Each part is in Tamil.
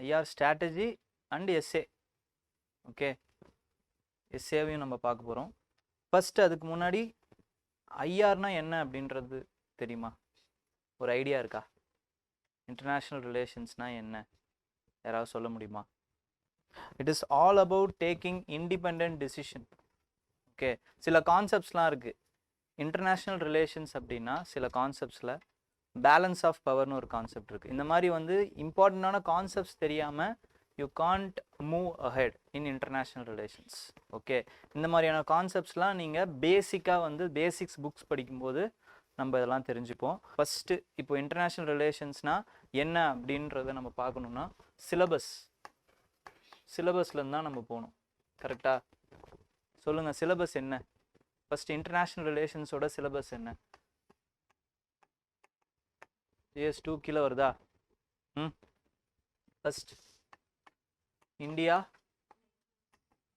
IR strategy and essay. Okay, எஸ்ஏவையும் நம்ம பார்க்க போகிறோம். ஃபஸ்ட்டு அதுக்கு முன்னாடி ஐஆர்னா என்ன அப்படின்றது தெரியுமா? ஒரு ஐடியா இருக்கா? இன்டர்நேஷ்னல் ரிலேஷன்ஸ்னால் என்ன, யாராவது சொல்ல முடியுமா? It is all about taking independent decision. Okay, சில கான்செப்ட்ஸ்லாம் இருக்குது. இன்டர்நேஷ்னல் ரிலேஷன்ஸ் அப்படின்னா சில கான்செப்ட்ஸில் பேலன்ஸ் ஆஃப் பவர்னு ஒரு கான்செப்ட் இருக்குது. இந்த மாதிரி வந்து இம்பார்ட்டண்ட்டான கான்செப்ட்ஸ் தெரியாமல் you can't move ahead in international relations. Okay, இந்த மாதிரியான கான்செப்ட்ஸ்லாம் நீங்கள் பேசிக்காக வந்து பேசிக்ஸ் புக்ஸ் படிக்கும்போது நம்ம இதெல்லாம் தெரிஞ்சுப்போம். ஃபஸ்ட்டு இப்போ இன்டர்நேஷ்னல் ரிலேஷன்ஸ்னால் என்ன அப்படின்றத நம்ம பார்க்கணுன்னா சிலபஸ்லேருந்து தான் நம்ம போகணும். கரெக்டாக சொல்லுங்கள், சிலபஸ் என்ன? ஃபஸ்ட்டு இன்டர்நேஷ்னல் ரிலேஷன்ஸோட சிலபஸ் என்ன? JS2 கீழே வருதா? First India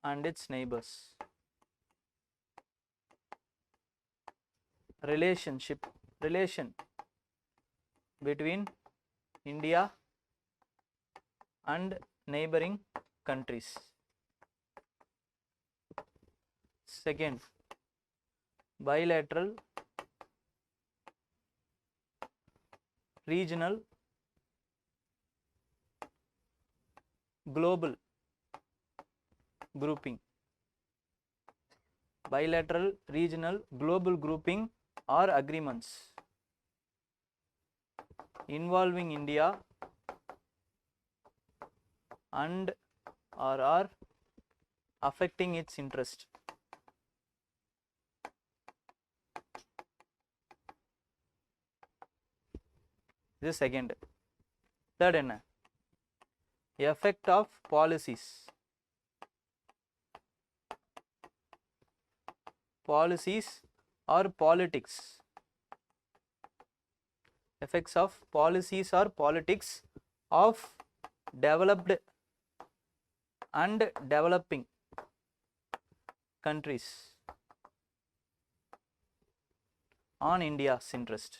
and its neighbors. Relation between India and neighboring countries. Second, bilateral, regional, global grouping. Bilateral, regional, global grouping or agreements involving India and or are affecting its interest. This is second. Third என்ன? Effect of policies. Policies or politics. Effects of policies or politics of developed and developing countries on India's interest.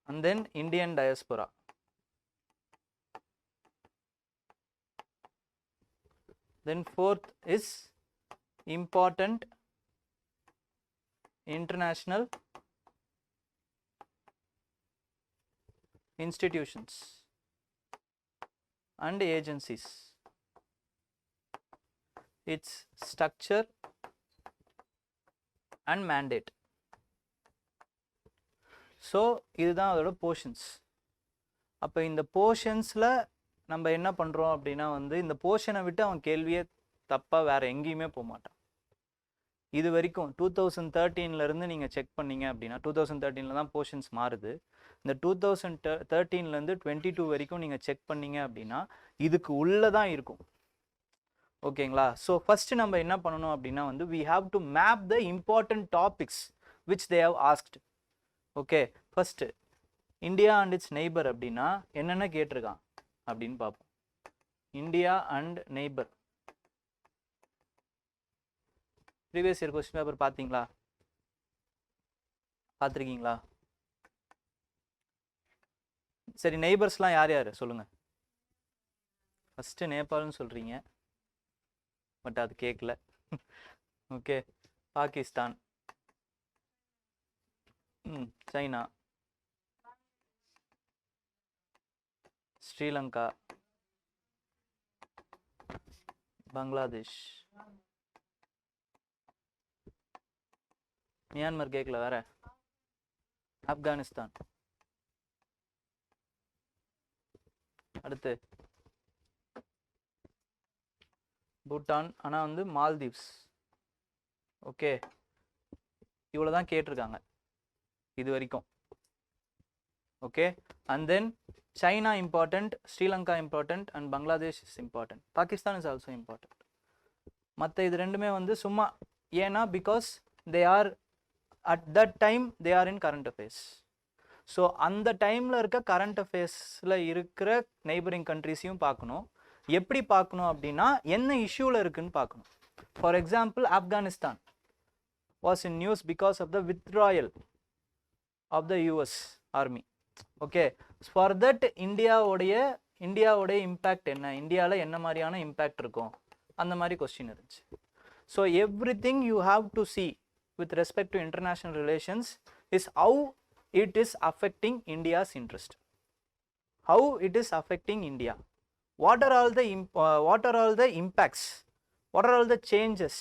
And then Indian diaspora. Then fourth is important international institutions and agencies, its structure and mandate. So இதுதான் அதோட போர்ஷன்ஸ். அப்போ இந்த போர்ஷன்ஸில் நம்ம என்ன பண்ணுறோம் அப்படின்னா வந்து இந்த போர்ஷனை விட்டு அவன் கேள்வியே தப்பாக வேறு எங்கேயுமே போக மாட்டான். இது வரைக்கும் 2013 நீங்கள் செக் பண்ணீங்க அப்படின்னா 2013 தான் போர்ஷன்ஸ் மாறுது. இந்த 2013 22 வரைக்கும் நீங்கள் செக் பண்ணீங்க அப்படின்னா இதுக்கு உள்ளே தான் இருக்கும். ஓகேங்களா? ஸோ ஃபஸ்ட்டு நம்ம என்ன பண்ணணும் அப்படின்னா வந்து we have to map the important topics which they have asked. Okay, first India and it's neighbour அப்படின்னா என்னென்ன கேட்டிருக்கான் அப்படின்னு பார்ப்போம். India and neighbour previous year question paper பார்த்தீங்களா? பார்த்துருக்கீங்களா? சரி, நெய்பர்ஸ்லாம் யார் யார் சொல்லுங்கள். ஃபஸ்ட்டு நேபாள்னு சொல்கிறீங்க, பட் அது கேட்கல. Okay, Pakistan, China, Sri Lanka, Bangladesh, Myanmar கேட்கல, வேற ஆப்கானிஸ்தான், அடுத்து பூட்டான், ஆனால் வந்து மால்தீவ்ஸ். ஓகே, இவ்வளோ தான் கேட்டிருக்காங்க இது வரைக்கும். Okay, and then China important, Sri Lanka important and Bangladesh is important. Pakistan is also important. மற்ற இது ரெண்டுமே வந்து சும்மா ஏன்னா because they are at that time they are in current affairs. So அந்த டைமில் இருக்க கரண்ட் அஃபேர்ஸில் இருக்கிற நெய்பரிங் கண்ட்ரிஸையும் பார்க்கணும். எப்படி பார்க்கணும் அப்படின்னா என்ன இஷ்யூவில் இருக்குன்னு பார்க்கணும். For example Afghanistan. was in news because of the withdrawal of the US army. Okay, for that இந்தியாவுடைய இம்பேக்ட் என்ன, இந்தியாவில் என்ன மாதிரியான இம்பேக்ட் இருக்கும், அந்த மாதிரி கொஸ்டின் இருந்துச்சு. So everything you have to see with respect to international relations is how it is affecting India's interest, how it is affecting India, what are all the impacts, what are all the changes.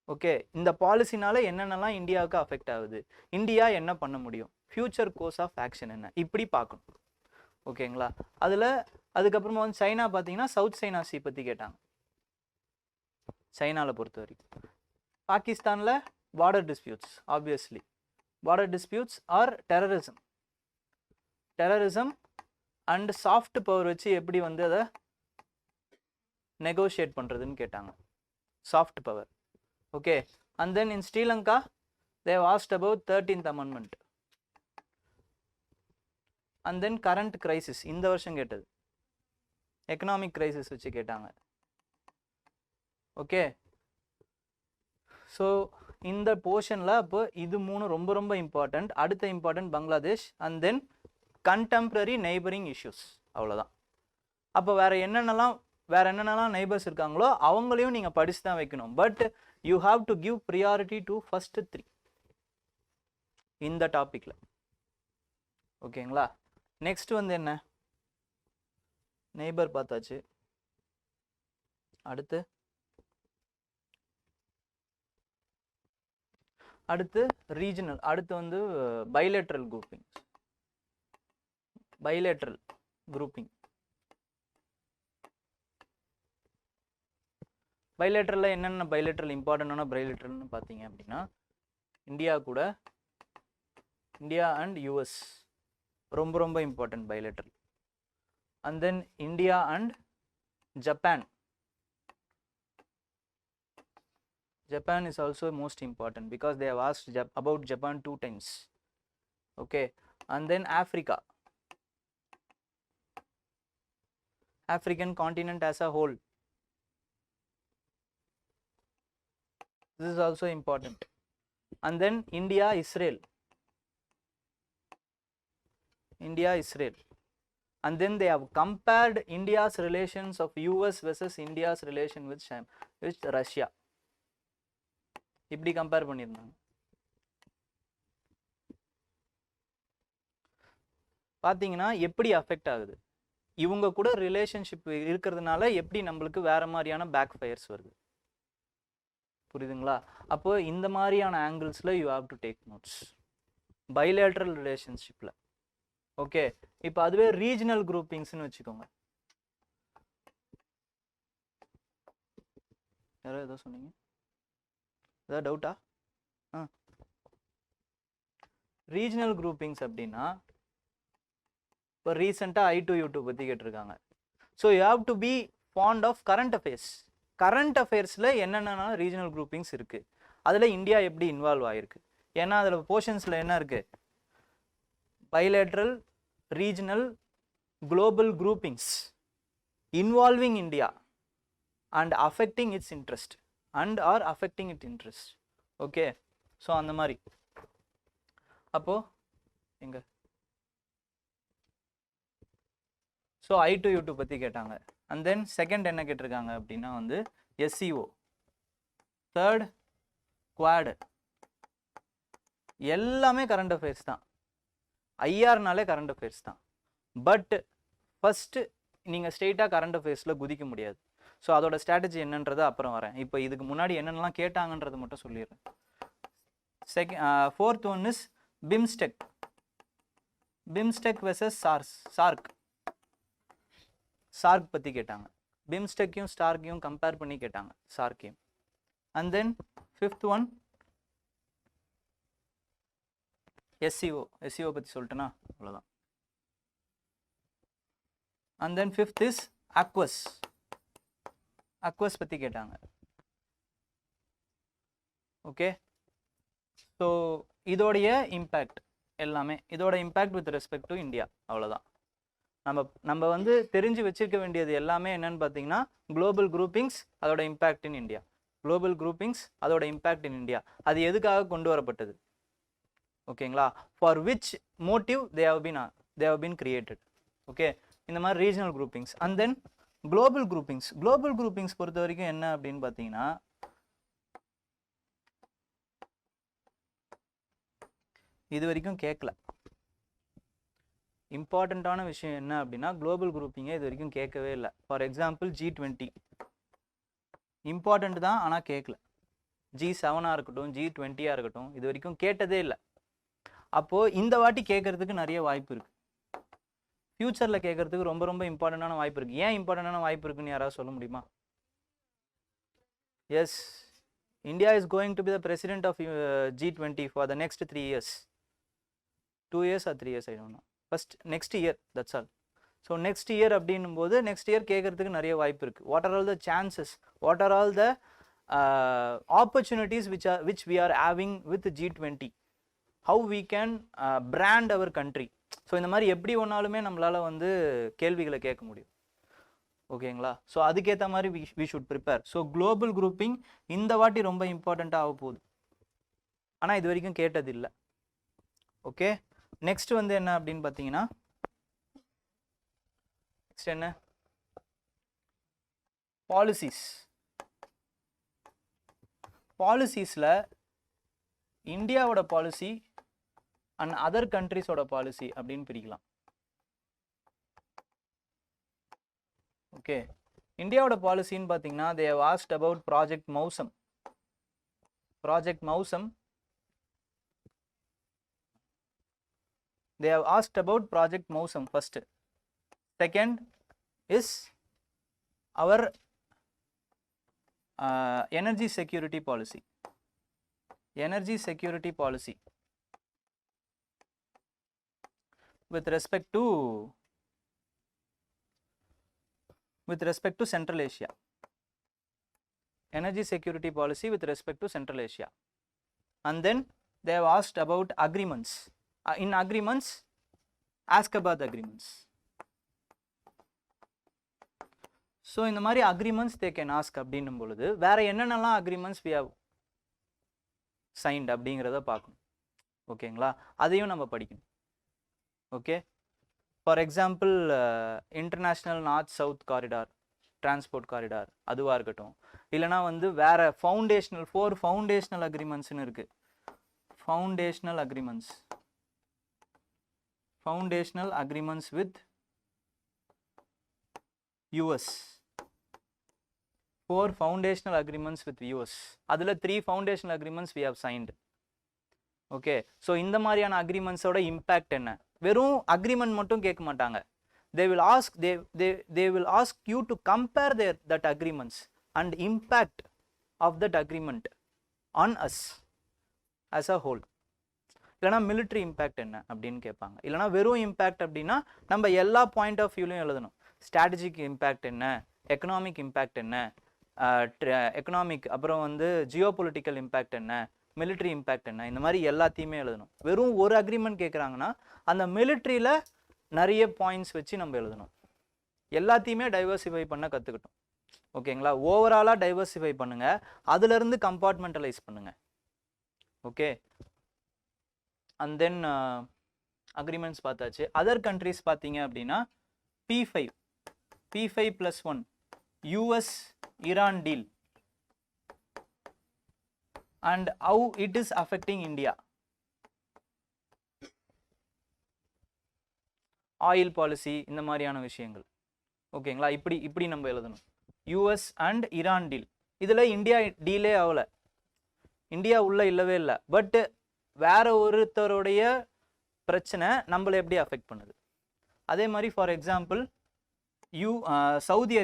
Okay, இந்த பாலிசினால என்னென்னலாம் இந்தியாவுக்கு அஃபெக்ட் ஆகுது, இந்தியா என்ன பண்ண முடியும், ஃபியூச்சர் கோர்ஸ் ஆஃப் ஆக்ஷன் என்ன, இப்படி பார்க்கணும். ஓகேங்களா. அதுக்கப்புறமா வந்து சைனா பார்த்தீங்கன்னா சவுத் சைனா சி பற்றி கேட்டாங்க. சைனாவில் பொறுத்த வரைக்கும் பாகிஸ்தானில் border disputes, obviously border disputes or terrorism and soft power வச்சு எப்படி வந்து அதை நெகோஷியேட் பண்ணுறதுன்னு கேட்டாங்க, soft power. Okay, and then in Sri Lanka they have asked about 13th amendment, and then current crisis, இந்த வருஷம் கேட்டது எக்கனாமிக் கிரைசிஸ் வச்சு கேட்டாங்க. ஓகே, ஸோ இந்த போர்ஷனில் அப்போ இது மூணு ரொம்ப ரொம்ப இம்பார்ட்டண்ட். அடுத்த important Bangladesh, and then contemporary neighbouring issues, அவ்வளோதான். அப்போ வேற என்னென்னலாம் நெய்பர்ஸ் இருக்காங்களோ அவங்களையும் நீங்கள் படிச்சு தான் வைக்கணும். But you have to give priority to first 3 இந்த டாப்பிக்கில். ஓகேங்களா. நெக்ஸ்ட் வந்து என்ன, நெய்பர் பார்த்தாச்சு. அடுத்து ரீஜனல், அடுத்து வந்து பைலேட்ரல் குரூப்பிங். பைலேட்ரலில் என்னென்ன பைலேட்ரல் இம்பார்ட்டண்டான பைலேட்ரல்னு பார்த்தீங்க அப்படின்னா, இந்தியா அண்ட் யூஎஸ் ரொம்ப ரொம்ப important bilateral. And then India and Japan is also most important because they have asked about Japan 2 times. Okay, and then African continent as a whole, this is also important. And then India Israel, and then they have compared India's relations of US versus India's relation with Russia. இப்படி கம்பேர் பண்ணியிருந்தாங்க. பார்த்தீங்கன்னா எப்படி அஃபெக்ட் ஆகுது, இவங்க கூட ரிலேஷன்ஷிப் இருக்கிறதுனால எப்படி நம்மளுக்கு வேற மாதிரியான பேக் ஃபயர்ஸ் வருது, புரியுதுங்களா. அப்போ இந்த மாதிரியான ஆங்கிள்ஸில் you have to take notes bilateral ரிலேஷன்ஷிப்பில். ஓகே, இப்போ அதுவே ரீஜனல் குரூப்பிங்ஸ்னு வச்சுக்கோங்க. யாரோ ஏதோ சொன்னீங்க, ஏதாவது டவுட்டா? ரீஜனல் குரூப்பிங்ஸ் அப்படின்னா இப்போ ரீசெண்டாக I2U2 பற்றி கேட்டிருக்காங்க. So you have to be fond of current அஃபேர்ஸில் என்னென்ன ரீஜனல் குரூப்பிங்ஸ் இருக்குது, அதில் இந்தியா எப்படி இன்வால்வ் ஆகிருக்கு. ஏன்னா அதில் போர்ஷன்ஸில் என்ன இருக்குது, bilateral, regional, global groupings involving India and affecting it's interest and are affecting its interest. Okay, so அந்த மாதிரி. அப்போ எங்க ஸோ I2U2 பற்றி கேட்டாங்க. அண்ட் தென் செகண்ட் என்ன கேட்டிருக்காங்க அப்படின்னா வந்து SCO, தேர்ட் குவாட், எல்லாமே கரண்ட் அஃபேர்ஸ் தான். ஐஆர்னாலே கரண்ட் அஃபேர்ஸ் தான். பட் ஃபஸ்ட்டு நீங்கள் ஸ்ட்ரெயிட்டாக கரண்ட் அஃபேர்ஸில் குதிக்க முடியாது. ஸோ அதோட ஸ்ட்ராட்டஜி என்னன்றதை அப்புறம் வரேன். இப்போ இதுக்கு முன்னாடி என்னென்னலாம் கேட்டாங்கன்றது மட்டும் சொல்லிடுறேன். Fourth one is BIMSTEC versus SAARC பற்றி கேட்டாங்க. பிம்ஸ்டெக்கையும் ஸ்டார்க்கையும் கம்பேர் பண்ணி கேட்டாங்க, சார்க்கையும். And then fifth one SCO பற்றி சொல்லிட்டேன்னா அவ்வளோதான். And then fifth is AUKUS பற்றி கேட்டாங்க. ஓகே, ஸோ இதோடைய இம்பேக்ட் எல்லாமே, இதோட impact with respect to India, அவ்வளோதான். நம்ம வந்து தெரிஞ்சு வச்சிருக்க வேண்டியது எல்லாமே என்னன்னு பார்த்தீங்கன்னா குளோபல் குரூப்பிங்ஸ், அதோட impact in India, global groupings அதோட இம்பேக்ட் இன் இந்தியா, அது எதுக்காக கொண்டு வரப்பட்டது, ஓகேங்களா, for which motive they have been created. Okay, இந்த மாதிரி regional groupings. And then global groupings பொறுத்த வரைக்கும் என்ன அப்படின்னு பார்த்தீங்கன்னா, இது வரைக்கும் கேட்கல. இம்பார்ட்டண்ட்டான விஷயம் என்ன அப்படின்னா, குளோபல் குரூப்பிங்கை இது வரைக்கும் கேட்கவே இல்லை. ஃபார் எக்ஸாம்பிள் G20 இம்பார்ட்டண்ட் தான், ஆனால் கேட்கல. G7 இருக்கட்டும், G20 இருக்கட்டும், இது வரைக்கும் கேட்டதே இல்லை. அப்போது இந்த வாட்டி கேட்கறதுக்கு நிறைய வாய்ப்பு இருக்குது. ஃப்யூச்சரில் கேட்கறதுக்கு ரொம்ப ரொம்ப இம்பார்ட்டண்டான வாய்ப்பு இருக்குது. ஏன் இம்பார்ட்டண்டான வாய்ப்பு இருக்குன்னு யாராவது சொல்ல முடியுமா? Yes, India is going to be the president of G20 for the next 3 years. 2 years or 3 years, I don't know. First next year, that's all. So next year அப்படின்னும் போது next year கேட்கறதுக்கு நிறைய வாய்ப்பு இருக்குது. What are all the chances? What are all the opportunities which we are having with G20? How we can brand our country? So இந்த மாதிரி எப்படி ஒன்றாலுமே நம்மளால் வந்து கேள்விகளை கேட்க முடியும். ஓகேங்களா? ஸோ அதுக்கேற்ற மாதிரி we should prepare. So global grouping இந்த வாட்டி ரொம்ப இம்பார்ட்டண்ட்டாக ஆக போகுது, ஆனால் இது வரைக்கும் கேட்டது இல்லை. ஓகே, நெக்ஸ்ட் வந்து என்ன அப்படின்னு பார்த்தீங்கன்னா, நெக்ஸ்ட் என்ன, பாலிசிஸில் இந்தியாவோட பாலிசி அண்ட் அதர் கண்ட்ரிஸோட பாலிசி அப்படின்னு பிரிக்கலாம். ஓகே, இந்தியாவோட பாலிசின்னு பார்த்தீங்கன்னா, they have asked about project Mausam. They have asked about Project Mousam first. Second is our energy security policy. With respect to Central Asia. Energy security policy with respect to Central Asia. And then they have asked about agreements. In agreements, ask about the agreements. So இந்த மாதிரி agreements they can ask அப்படின்னும் பொழுது வேற என்னென்னலாம் agreements we have signed அப்படிங்கிறத பார்க்கணும். ஓகேங்களா, அதையும் நம்ம படிக்கணும். Okay, for example international north south corridor, transport corridor அதுவாக இருக்கட்டும், இல்லைனா வந்து வேற ஃபவுண்டேஷனல் 4 ஃபவுண்டேஷனல் அக்ரிமெண்ட்ஸ்னு இருக்குது. Foundational agreements with US. 4 foundational agreements with US. அதில் 3 foundational agreements we have signed. Okay, so இந்த மாதிரியான அக்ரிமெண்ட்ஸோட இம்பேக்ட் என்ன? வெறும் அக்ரிமெண்ட் மட்டும் கேட்க மாட்டாங்க. they will ask you to compare that agreements and impact of that agreement on us as a whole. இல்லைனா மிலிட்ரி இம்பேக்ட் என்ன அப்படின்னு கேட்பாங்க. இல்லைனா வெறும் இம்பேக்ட் அப்படின்னா நம்ம எல்லா பாயிண்ட் ஆஃப் வியூலையும் எழுதணும். ஸ்ட்ராட்டஜிக் இம்பேக்ட் என்ன, எக்கனாமிக் இம்பேக்ட் என்ன, எக்கனாமிக் அப்புறம் வந்து ஜியோ பொலிட்டிக்கல் இம்பேக்ட் என்ன, மிலிட்ரி இம்பேக்ட் என்ன, இந்த மாதிரி எல்லாத்தையுமே எழுதணும். வெறும் ஒரு அக்ரிமெண்ட் கேட்குறாங்கன்னா அந்த மிலிட்ரியில் நிறைய பாயிண்ட்ஸ் வச்சு நம்ம எழுதணும். எல்லாத்தையுமே டைவர்சிஃபை பண்ண கற்றுக்கிட்டோம். ஓகேங்களா, ஓவராலாக டைவர்சிஃபை பண்ணுங்கள், அதுலேருந்து கம்பார்ட்மெண்டலைஸ் பண்ணுங்கள். ஓகே, அண்ட் தென் அக்ரிமெண்ட்ஸ் பார்த்தாச்சு. அதர் கண்ட்ரிஸ் பார்த்தீங்க அப்படின்னா P5+1 US Iran deal and how it is affecting India. Oil policy, இந்த மாதிரியான விஷயங்கள். ஓகேங்களா, இப்படி நம்ம எழுதணும். US அண்ட் ஈரான் டீல், இதில் இந்தியா டீலே ஆகலை, இந்தியா உள்ள இல்லவே இல்லை. பட் வேற ஒருத்தருடைய பிரச்சனை நம்மளை எப்படி அஃபெக்ட் பண்ணுது. அதே மாதிரி ஃபார் எக்ஸாம்பிள் சவுதி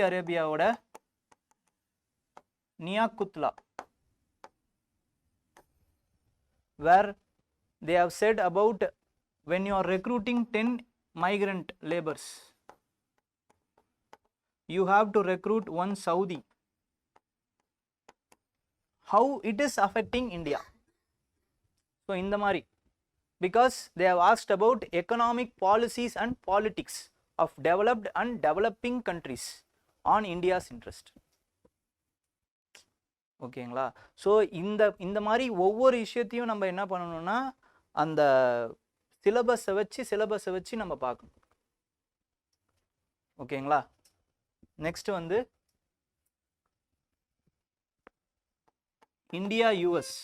அரேபியாவோட நியாக்குத்லா, where they have said about when you are recruiting 10 migrant laborers, you have to recruit one Saudi. How it is affecting India. So in the mari, because they have asked about economic policies and politics of developed and developing countries on India's interest. ஓகேங்களா? ஸோ இந்த மாதிரி ஒவ்வொரு விஷயத்தையும் நம்ம என்ன பண்ணணும்னா அந்த சிலபஸை வச்சு நம்ம பார்க்கணும். ஓகேங்களா? நெக்ஸ்ட் வந்து இந்தியா யூஎஸ்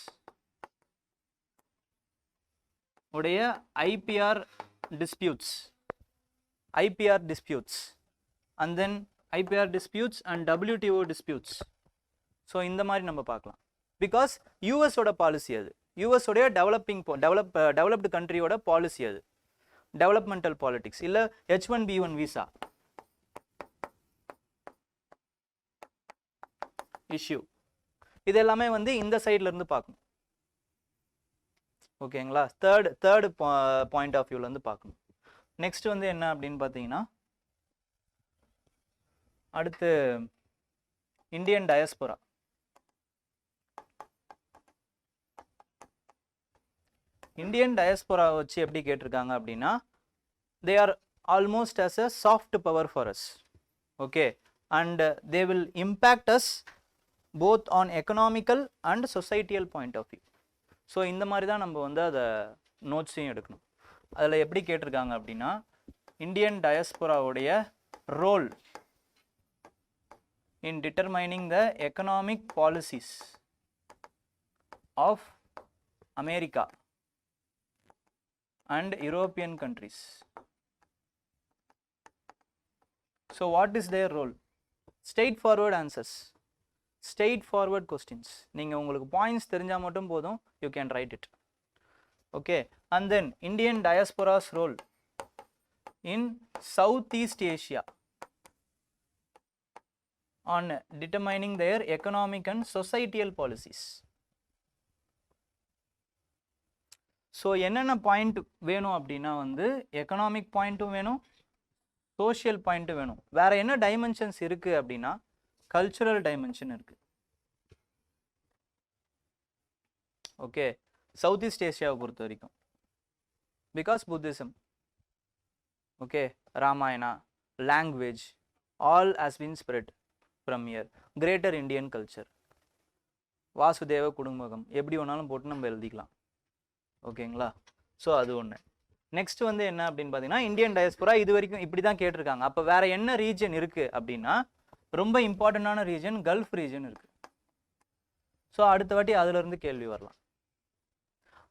உடைய IPR disputes and then IPR disputes and WTO disputes. So இந்த மாதிரி நம்ம பார்க்கலாம். பிகாஸ் யூஎஸோட பாலிசி அது, யூஎஸோடைய டெவலப்டு கண்ட்ரியோட பாலிசி அது, டெவலப்மெண்டல் பாலிடிக்ஸ். இல்லை H1B1 விசா இஷ்யூ, இது எல்லாமே வந்து இந்த சைட்ல இருந்து பார்க்கணும். ஓகேங்களா? தேர்ட் பாயிண்ட் ஆஃப் வியூல இருந்து பார்க்கணும். நெக்ஸ்ட் வந்து என்ன அப்படின்னு பார்த்தீங்கன்னா, அடுத்து இந்தியன் டயஸ்போரா. இந்தியன் டயஸ்போரா வச்சு எப்படி கேட்டிருக்காங்க அப்படின்னா, they are almost as a soft power for us, okay, and they will impact us both on economical and societal point of view. So இந்த மாதிரி தான் நம்ம வந்து அதை நோட்ஸையும் எடுக்கணும். அதில் எப்படி கேட்டிருக்காங்க அப்படின்னா, இந்தியன் டயஸ்போராவுடைய role in determining the economic policies of America and European countries. So what is their role? Straightforward answers, straightforward questions. நீங்கள் உங்களுக்கு பாயிண்ட்ஸ் தெரிஞ்சால் மட்டும் போதும், you can write it. Okay, and then Indian diaspora's role in Southeast Asia on determining their economic and societal policies. So என்னென்ன பாயிண்ட் வேணும் அப்படின்னா வந்து எக்கனாமிக் பாயிண்ட்டும் வேணும், சோஷியல் பாயிண்ட்டும் வேணும். வேற என்ன டைமென்ஷன்ஸ் இருக்கு அப்படின்னா கல்ச்சுரல் டைமென்ஷன் இருக்கு. ஓகே, சவுத் ஈஸ்ட் ஏஷியாவை பொறுத்த வரைக்கும் because Buddhism, okay, Ramayana, language all has been spread from here. Greater Indian culture, வாசுதேவ குடும்பகம், எப்படி வேணாலும் போட்டு நம்ம எழுதிக்கலாம். ஓகேங்களா? ஸோ அது ஒன்று. நெக்ஸ்ட் வந்து என்ன அப்படின்னு பார்த்தீங்கன்னா, இந்தியன் டயஸ்போரா இது வரைக்கும் இப்படி தான் கேட்டிருக்காங்க. அப்போ வேற என்ன ரீஜன் இருக்கு அப்படின்னா, ரொம்ப இம்பார்ட்டண்டான ரீஜன் கல்ஃப் ரீஜன் இருக்கு. ஸோ அடுத்த வாட்டி அதுல இருந்து கேள்வி வரலாம்.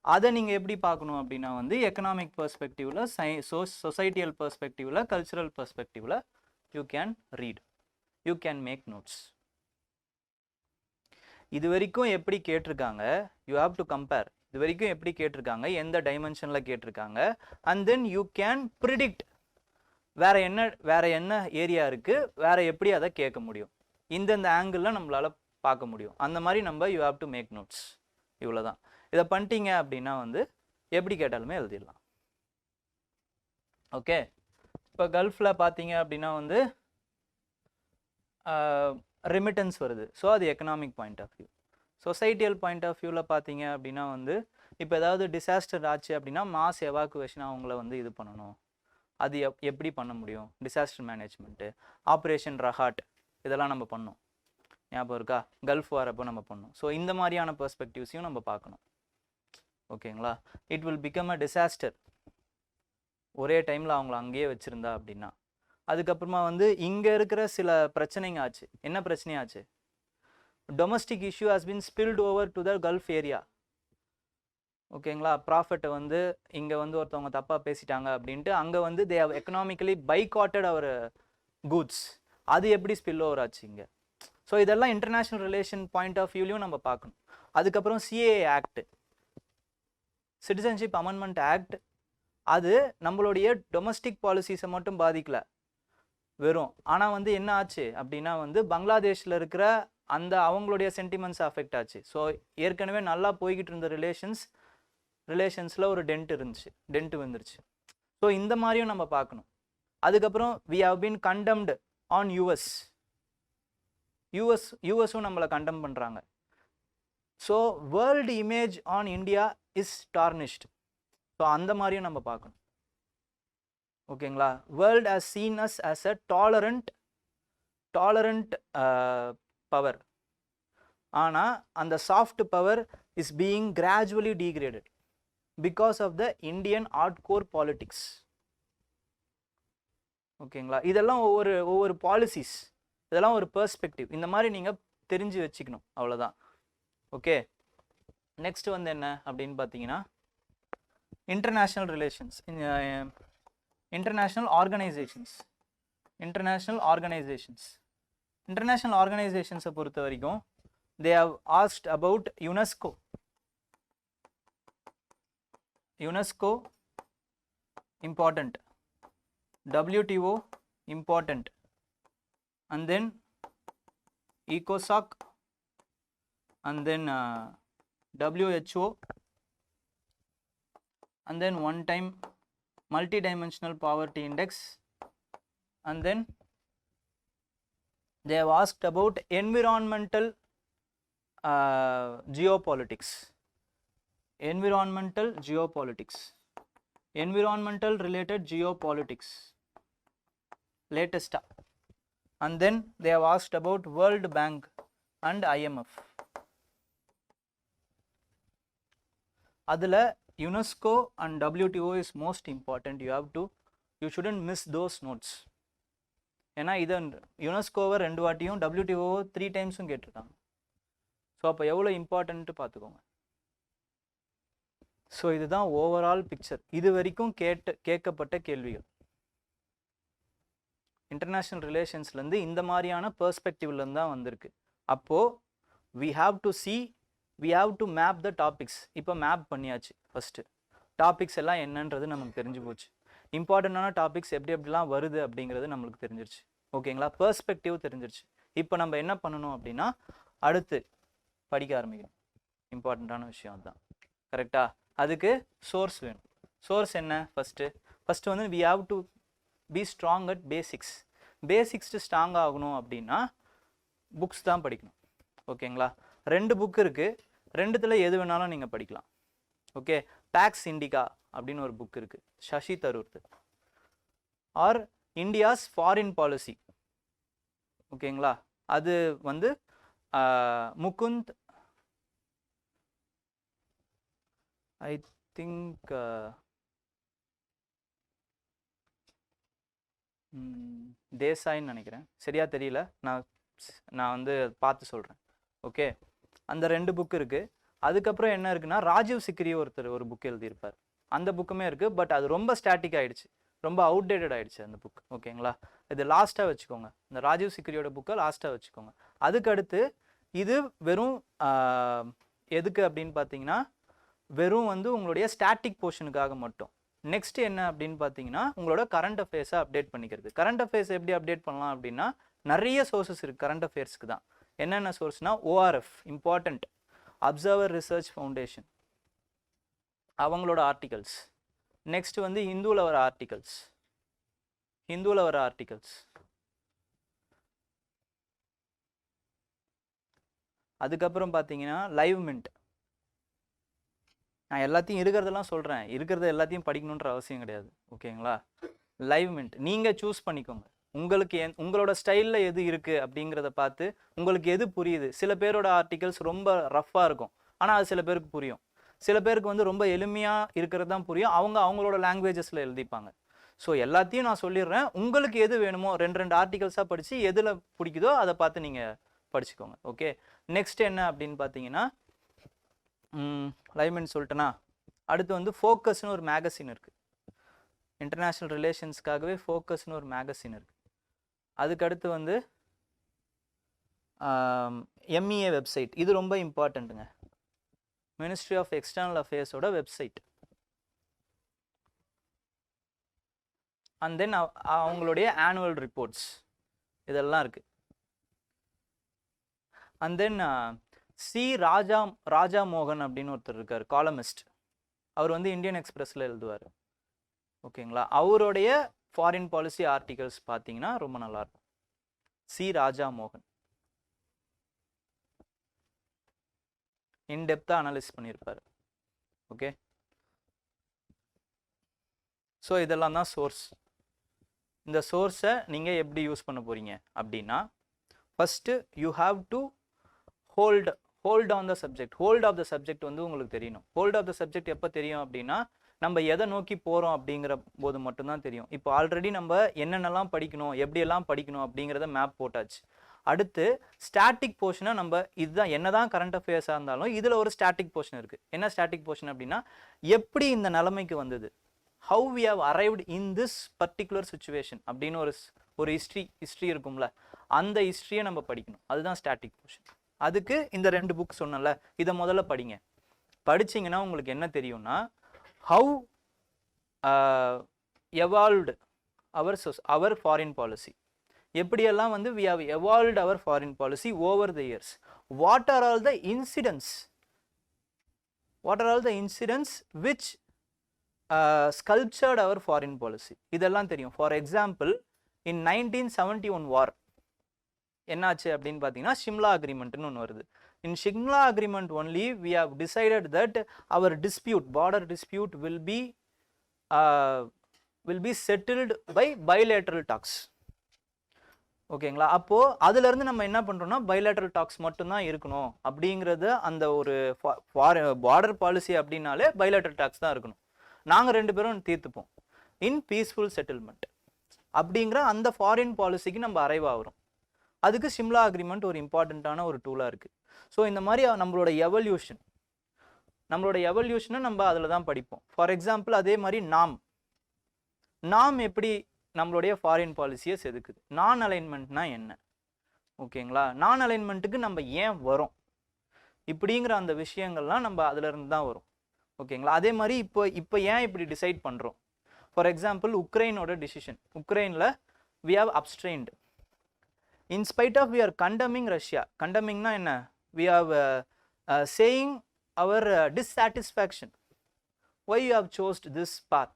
அதை நீங்கள் எப்படி பார்க்கணும் அப்படின்னா வந்து எக்கனாமிக் பெர்ஸ்பெக்டிவ்ல, சொசைட்டியல் பெர்ஸ்பெக்டிவ்ல, கல்ச்சுரல் பெர்ஸ்பெக்டிவ்ல you can read, you can make notes. இது வரைக்கும் எப்படி கேட்டிருக்காங்க, யூ ஹாவ் டு கம்பேர். இது வரைக்கும் எப்படி கேட்டிருக்காங்க, எந்த டைமென்ஷன்ல கேட்டிருக்காங்க, and then you can predict வேற என்ன ஏரியா இருக்கு, வேற எப்படி அதை கேட்க முடியும், இந்தந்த ஆங்கிளில் நம்மளால பார்க்க முடியும். அந்த மாதிரி நம்ம you have to make notes. இவ்வளோதான். இதை பண்ணிட்டீங்க அப்படின்னா வந்து எப்படி கேட்டாலுமே எழுதிடலாம். ஓகே, இப்போ கல்ஃபில் பார்த்தீங்க அப்படின்னா வந்து ரெமிட்டன்ஸ் வருது. ஸோ அது economic point of view. Societal point of வியூவில் பார்த்தீங்க அப்படின்னா வந்து இப்போ ஏதாவது டிசாஸ்டர் ஆச்சு அப்படின்னா மாஸ் எவாக்குவேஷன் அவங்கள வந்து இது பண்ணணும். அது எப்படி பண்ண முடியும், டிசாஸ்டர் மேனேஜ்மெண்ட்டு, ஆப்ரேஷன் ரஹாட், இதெல்லாம் நம்ம பண்ணோம். ஞாபகம் இருக்கா? கல்ஃப் வரப்போ நம்ம பண்ணோம். ஸோ இந்த மாதிரியான பெர்ஸ்பெக்டிவ்ஸையும் நம்ம பார்க்கணும். ஓகேங்களா? It will become a disaster ஒரே டைமில் அவங்கள அங்கேயே வச்சுருந்தா அப்படின்னா. அதுக்கப்புறமா வந்து இங்கே இருக்கிற சில பிரச்சனைங்க ஆச்சு. என்ன பிரச்சனையாச்சு? Domestic issue has been spilled over to the Gulf area. ஓகேங்களா? ப்ராஃபிட்டை வந்து இங்கே வந்து ஒருத்தவங்க தப்பாக பேசிட்டாங்க அப்படின்ட்டு அங்கே வந்து they have economically boycotted our goods. அது எப்படி ஸ்பில் ஓவர் ஆச்சு இங்கே? ஸோ இதெல்லாம் இன்டர்நேஷ்னல் ரிலேஷன் பாயிண்ட் ஆஃப் வியூலையும் நம்ம பார்க்கணும். அதுக்கப்புறம் CAA act, citizenship amendment act, அது நம்மளுடைய டொமஸ்டிக் பாலிசிஸை மட்டும் பாதிக்கல வெறும். ஆனால் வந்து என்ன ஆச்சு அப்படின்னா வந்து பங்களாதேஷில் இருக்கிற அந்த அவங்களுடைய சென்டிமெண்ட்ஸ் அஃபெக்ட் ஆச்சு. ஸோ ஏற்கனவே நல்லா போய்கிட்டு இருந்த ரிலேஷன்ஸில் ஒரு டென்ட் வந்துருச்சு. ஸோ இந்த மாதிரியும் நம்ம பார்க்கணும். அதுக்கப்புறம் we have been condemned on யூஎஸும் நம்மளை கண்டம் பண்ணுறாங்க. So world image on India is tarnished. So அந்த மாதிரியும் நம்ம பார்க்கணும். ஓகேங்களா? World has seen as as a tolerant power. ஆனால் அந்த soft power is being gradually degraded because of the Indian hardcore politics. ஓகேங்களா? இதெல்லாம் ஒவ்வொரு பாலிசிஸ், இதெல்லாம் ஒரு பெர்ஸ்பெக்டிவ். இந்த மாதிரி நீங்கள் தெரிஞ்சு வச்சுக்கணும், அவ்வளோதான். ஓகே, நெக்ஸ்ட் வந்து என்ன அப்படின்னு பார்த்தீங்கன்னா international relations, international organizations. International ஆர்கனைசேஷன்ஸை பொறுத்த வரைக்கும் they have asked about UNESCO important, WTO important, and then ECOSOC, and then WHO, and then one time multidimensional poverty index, and then they have asked about environmental geopolitics, environmental related geopolitics latest, and then they have asked about World Bank and IMF. adula UNESCO and WTO is most important. You shouldn't miss those notes. ஏன்னா இதை யுனெஸ்கோவை 2 வாட்டியும் WTO 3 டைம்ஸும் கேட்டிருக்காங்க. ஸோ அப்போ எவ்வளோ இம்பார்ட்டன்ட்டு பார்த்துக்கோங்க. ஸோ இதுதான் ஓவரால் பிக்சர். இது வரைக்கும் கேட்கப்பட்ட கேள்விகள் இன்டர்நேஷ்னல் ரிலேஷன்ஸ்லேருந்து இந்த மாதிரியான பெர்ஸ்பெக்டிவ்லேருந்து தான் வந்திருக்கு. அப்போது we have to map the topics. இப்போ மேப் பண்ணியாச்சு. ஃபஸ்ட்டு டாபிக்ஸ் எல்லாம் என்னன்றது நமக்கு தெரிஞ்சு போச்சு. இம்பார்ட்டண்டான டாபிக்ஸ் எப்படிலாம் வருது அப்படிங்கிறது நம்மளுக்கு தெரிஞ்சிருச்சு. ஓகேங்களா? பெர்ஸ்பெக்டிவ் தெரிஞ்சிருச்சு. இப்போ நம்ம என்ன பண்ணணும் அப்படின்னா அடுத்து படிக்க ஆரம்பிக்கணும். இம்பார்ட்டண்ட்டான விஷயம் அதுதான். கரெக்டாக? அதுக்கு சோர்ஸ் வேணும். சோர்ஸ் என்ன? ஃபஸ்ட்டு வந்து we have to be strong at basics strong ஆகணும் அப்படின்னா புக்ஸ் தான் படிக்கணும். ஓகேங்களா? 2 புக் இருக்குது, 2த்துல எது வேணாலும் நீங்கள் படிக்கலாம். ஓகே, பேக்ஸ் இண்டிகா அப்படின்னு ஒரு புக் இருக்குது, சசி தரூர்து, ஆர் இந்தியாஸ் ஃபாரின் பாலிசி. ஓகேங்களா? அது வந்து முகுந்த், ஐ திங்க் தேசாயின்னு நினைக்கிறேன், சரியா தெரியல, நான் வந்து பார்த்து சொல்கிறேன். ஓகே, அந்த 2 புக்கு இருக்குது. அதுக்கப்புறம் என்ன இருக்குன்னா ராஜீவ் சிக்ரி ஒரு புக் எழுதியிருப்பார். அந்த புக்குமே இருக்குது. பட் அது ரொம்ப ஸ்டாட்டிக் ஆகிடுச்சு, ரொம்ப அவுடேட்டட் ஆகிடுச்சு அந்த புக். ஓகேங்களா? இது லாஸ்ட்டாக வச்சுக்கோங்க. இந்த ராஜீவ் சிக்ரியோட புக்கை லாஸ்ட்டாக வச்சுக்கோங்க. அதுக்கடுத்து இது வெறும் எதுக்கு அப்படின்னு பார்த்தீங்கன்னா வெறும் வந்து உங்களுடைய ஸ்டாட்டிக் போர்ஷனுக்காக மட்டும். நெக்ஸ்ட் என்ன அப்படின்னு பார்த்தீங்கன்னா உங்களோட கரண்ட் அஃபேர்ஸை அப்டேட் பண்ணிக்கிறது. கரண்ட் அஃபேர்ஸ் எப்படி அப்டேட் பண்ணலாம் அப்படின்னா நிறைய சோர்சஸ் இருக்குது கரண்ட் அஃபேர்ஸ்க்கு தான். என்னென்ன சோர்ஸ்னால் ORF important, observer research foundation அவங்களோட ஆர்டிகல்ஸ். நெக்ஸ்ட் வந்து ஹிந்துவில் வர ஆர்டிகல்ஸ். அதுக்கப்புறம் பார்த்தீங்கன்னா லைவ் மின்ட். நான் எல்லாத்தையும் இருக்கிறதெல்லாம் சொல்கிறேன், இருக்கிறத எல்லாத்தையும் படிக்கணுன்ற அவசியம் கிடையாது. ஓகேங்களா? லைவ் மின்ட் நீங்கள் சூஸ் பண்ணிக்கோங்க. உங்களுக்கு உங்களோட ஸ்டைலில் எது இருக்குது அப்படிங்கிறத பார்த்து உங்களுக்கு எது புரியுது. சில பேரோட ஆர்டிகல்ஸ் ரொம்ப ரஃப்பாக இருக்கும், ஆனால் அது சில பேருக்கு புரியும். சில பேருக்கு வந்து ரொம்ப எளிமையாக இருக்கிறது தான் புரியும், அவங்களோட லாங்குவேஜஸில் எழுதிப்பாங்க. ஸோ எல்லாத்தையும் நான் சொல்லிடுறேன், உங்களுக்கு எது வேணுமோ 2 ஆர்டிகல்ஸாக படித்து எதில் பிடிக்குதோ அதை பார்த்து நீங்கள் படிச்சுக்கோங்க. ஓகே, நெக்ஸ்ட் என்ன அப்படின்னு பார்த்தீங்கன்னா லைவ்மென்ட் சொல்லிட்டேன்னா அடுத்து வந்து ஃபோக்கஸ்னு ஒரு மேகசின் இருக்குது. இன்டர்நேஷ்னல் ரிலேஷன்ஸ்க்காகவே ஃபோக்கஸ்னு ஒரு மேகசின் இருக்குது. அதுக்கடுத்து வந்து MEA வெப்சைட். இது ரொம்ப இம்பார்ட்டண்ட்டுங்க, மினிஸ்ட்ரி ஆஃப் எக்ஸ்டர்னல் அஃபேர்ஸோட வெப்சைட். அண்ட் தென் அவங்களுடைய ஆனுவல் ரிப்போர்ட்ஸ் இதெல்லாம் இருக்குது. அண்ட் தென் ராஜா மோகன் அப்படின்னு ஒருத்தர் இருக்கார், காலமிஸ்ட். அவர் வந்து இந்தியன் எக்ஸ்பிரஸில் எழுதுவார். ஓகேங்களா? அவருடைய ஃபாரின் பாலிசி ஆர்டிகல்ஸ் பார்த்தீங்கன்னா ரொம்ப நல்லாயிருக்கும். ராஜா மோகன் இன்டெப்த்தாக அனலைஸ் பண்ணியிருப்பார். ஓகே, ஸோ இதெல்லாம் தான் சோர்ஸ். இந்த சோர்ஸை நீங்கள் எப்படி யூஸ் பண்ண போகிறீங்க அப்படின்னா first you have to hold hold on the subject, hold of the subject வந்து உங்களுக்கு தெரியணும். hold of the subject எப்போ தெரியும் அப்படின்னா நம்ம எதை நோக்கி போகிறோம் அப்படிங்கிற போது மட்டும்தான் தெரியும். இப்போ ஆல்ரெடி நம்ம என்னென்னலாம் படிக்கணும், எப்படியெல்லாம் படிக்கணும் அப்படிங்கிறத மேப் போட்டாச்சு. அடுத்து ஸ்டாட்டிக் போர்ஷனை நம்ம இதுதான் என்னதான் கரண்ட் அஃபேர்ஸாக இருந்தாலும் இதில் ஒரு ஸ்டாட்டிக் போர்ஷன் இருக்குது. என்ன ஸ்டாட்டிக் போர்ஷன் அப்படின்னா எப்படி இந்த நிலைமைக்கு வந்தது, how we have arrived in this particular situation அப்படின்னு ஒரு ஹிஸ்ட்ரி இருக்கும்ல, அந்த ஹிஸ்ட்ரியை நம்ம படிக்கணும். அதுதான் ஸ்டாட்டிக் போர்ஷன். அதுக்கு இந்த 2 புக் சொன்னல, இதை முதல்ல படிங்க. படிச்சிங்கன்னா உங்களுக்கு என்ன தெரியும்னா how evolved our foreign policy, எப்படியெல்லாம் வந்து we have evolved our foreign policy over the years. What are all the incidents which sculptured our foreign policy, இதெல்லாம் தெரியும். For example, in 1971 war என்னாச்சு அப்படின்னு பார்த்தீங்கன்னா ஷிம்லா அக்ரிமெண்ட்னு ஒன்று வருது. In Shimla agreement only we have decided that our dispute, border dispute will be settled by bilateral talks. ஓகேங்களா? அப்போ அதுல இருந்து நம்ம என்ன பண்றோம்னா பைலேட்டரல் டாக்ஸ் மட்டும்தான் இருக்கணும் அப்படிங்கிறது, அந்த ஒரு பார்டர் பாலிசி அப்படின்னாலே பைலேட்டரல் டாக்ஸ் தான் இருக்கணும், நாங்க 2 பேரும் தீர்த்துப்போம் இன் பீஸ்ஃபுல் செட்டில்மெண்ட் அப்படிங்கிற அந்த ஃபாரின் பாலிசிக்கு நம்ம அரைவ் ஆகிறோம். அதுக்கு ஷிம்லா அக்ரிமெண்ட் ஒரு இம்பார்ட்டண்ட்டான ஒரு டூலாக இருக்குது. ஸோ இந்த மாதிரி நம்மளோட எவல்யூஷனை நம்ம அதில் தான் படிப்போம். ஃபார் எக்ஸாம்பிள் அதே மாதிரி நாம் எப்படி நம்மளுடைய ஃபாரின் பாலிசியை செதுக்குது, நான் அலைன்மெண்ட்னா என்ன, ஓகேங்களா, நான் அலைன்மெண்ட்டுக்கு நம்ம ஏன் வரோம், இப்படிங்கிற அந்த விஷயங்கள்லாம் நம்ம அதுலேருந்து தான் வரும். ஓகேங்களா? அதே மாதிரி இப்போ ஏன் இப்படி டிசைட் பண்ணுறோம். ஃபார் எக்ஸாம்பிள் உக்ரைனோட டிசிஷன், உக்ரைனில் we have abstained. In spite of we are condemning Russia, condemningனா என்ன, we have saying our dissatisfaction, why you have chose this path,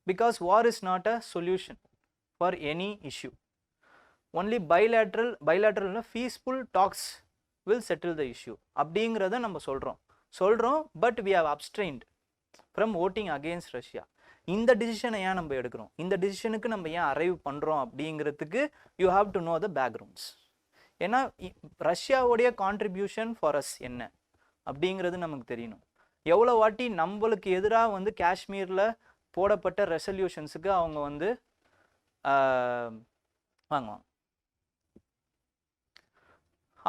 because war is not a solution for any issue, only bilateral peaceful talks will settle the issue அப்படிங்கிறத நம்ம சொல்கிறோம். But we have abstained from voting against Russia. இந்த டிசிஷனை ஏன் நம்ம எடுக்கிறோம், இந்த டிசிஷனுக்கு நம்ம ஏன் அரைவ் பண்ணுறோம் அப்படிங்கிறதுக்கு you have to know the backgrounds. ஏன்னா ரஷ்யாவுடைய கான்ட்ரிபியூஷன் ஃபார் அஸ் என்ன அப்படிங்கிறது நமக்கு தெரியணும். எவ்வளோ வாட்டி நம்மளுக்கு எதிராக வந்து காஷ்மீரில் போடப்பட்ட ரெசல்யூஷன்ஸுக்கு அவங்க வந்து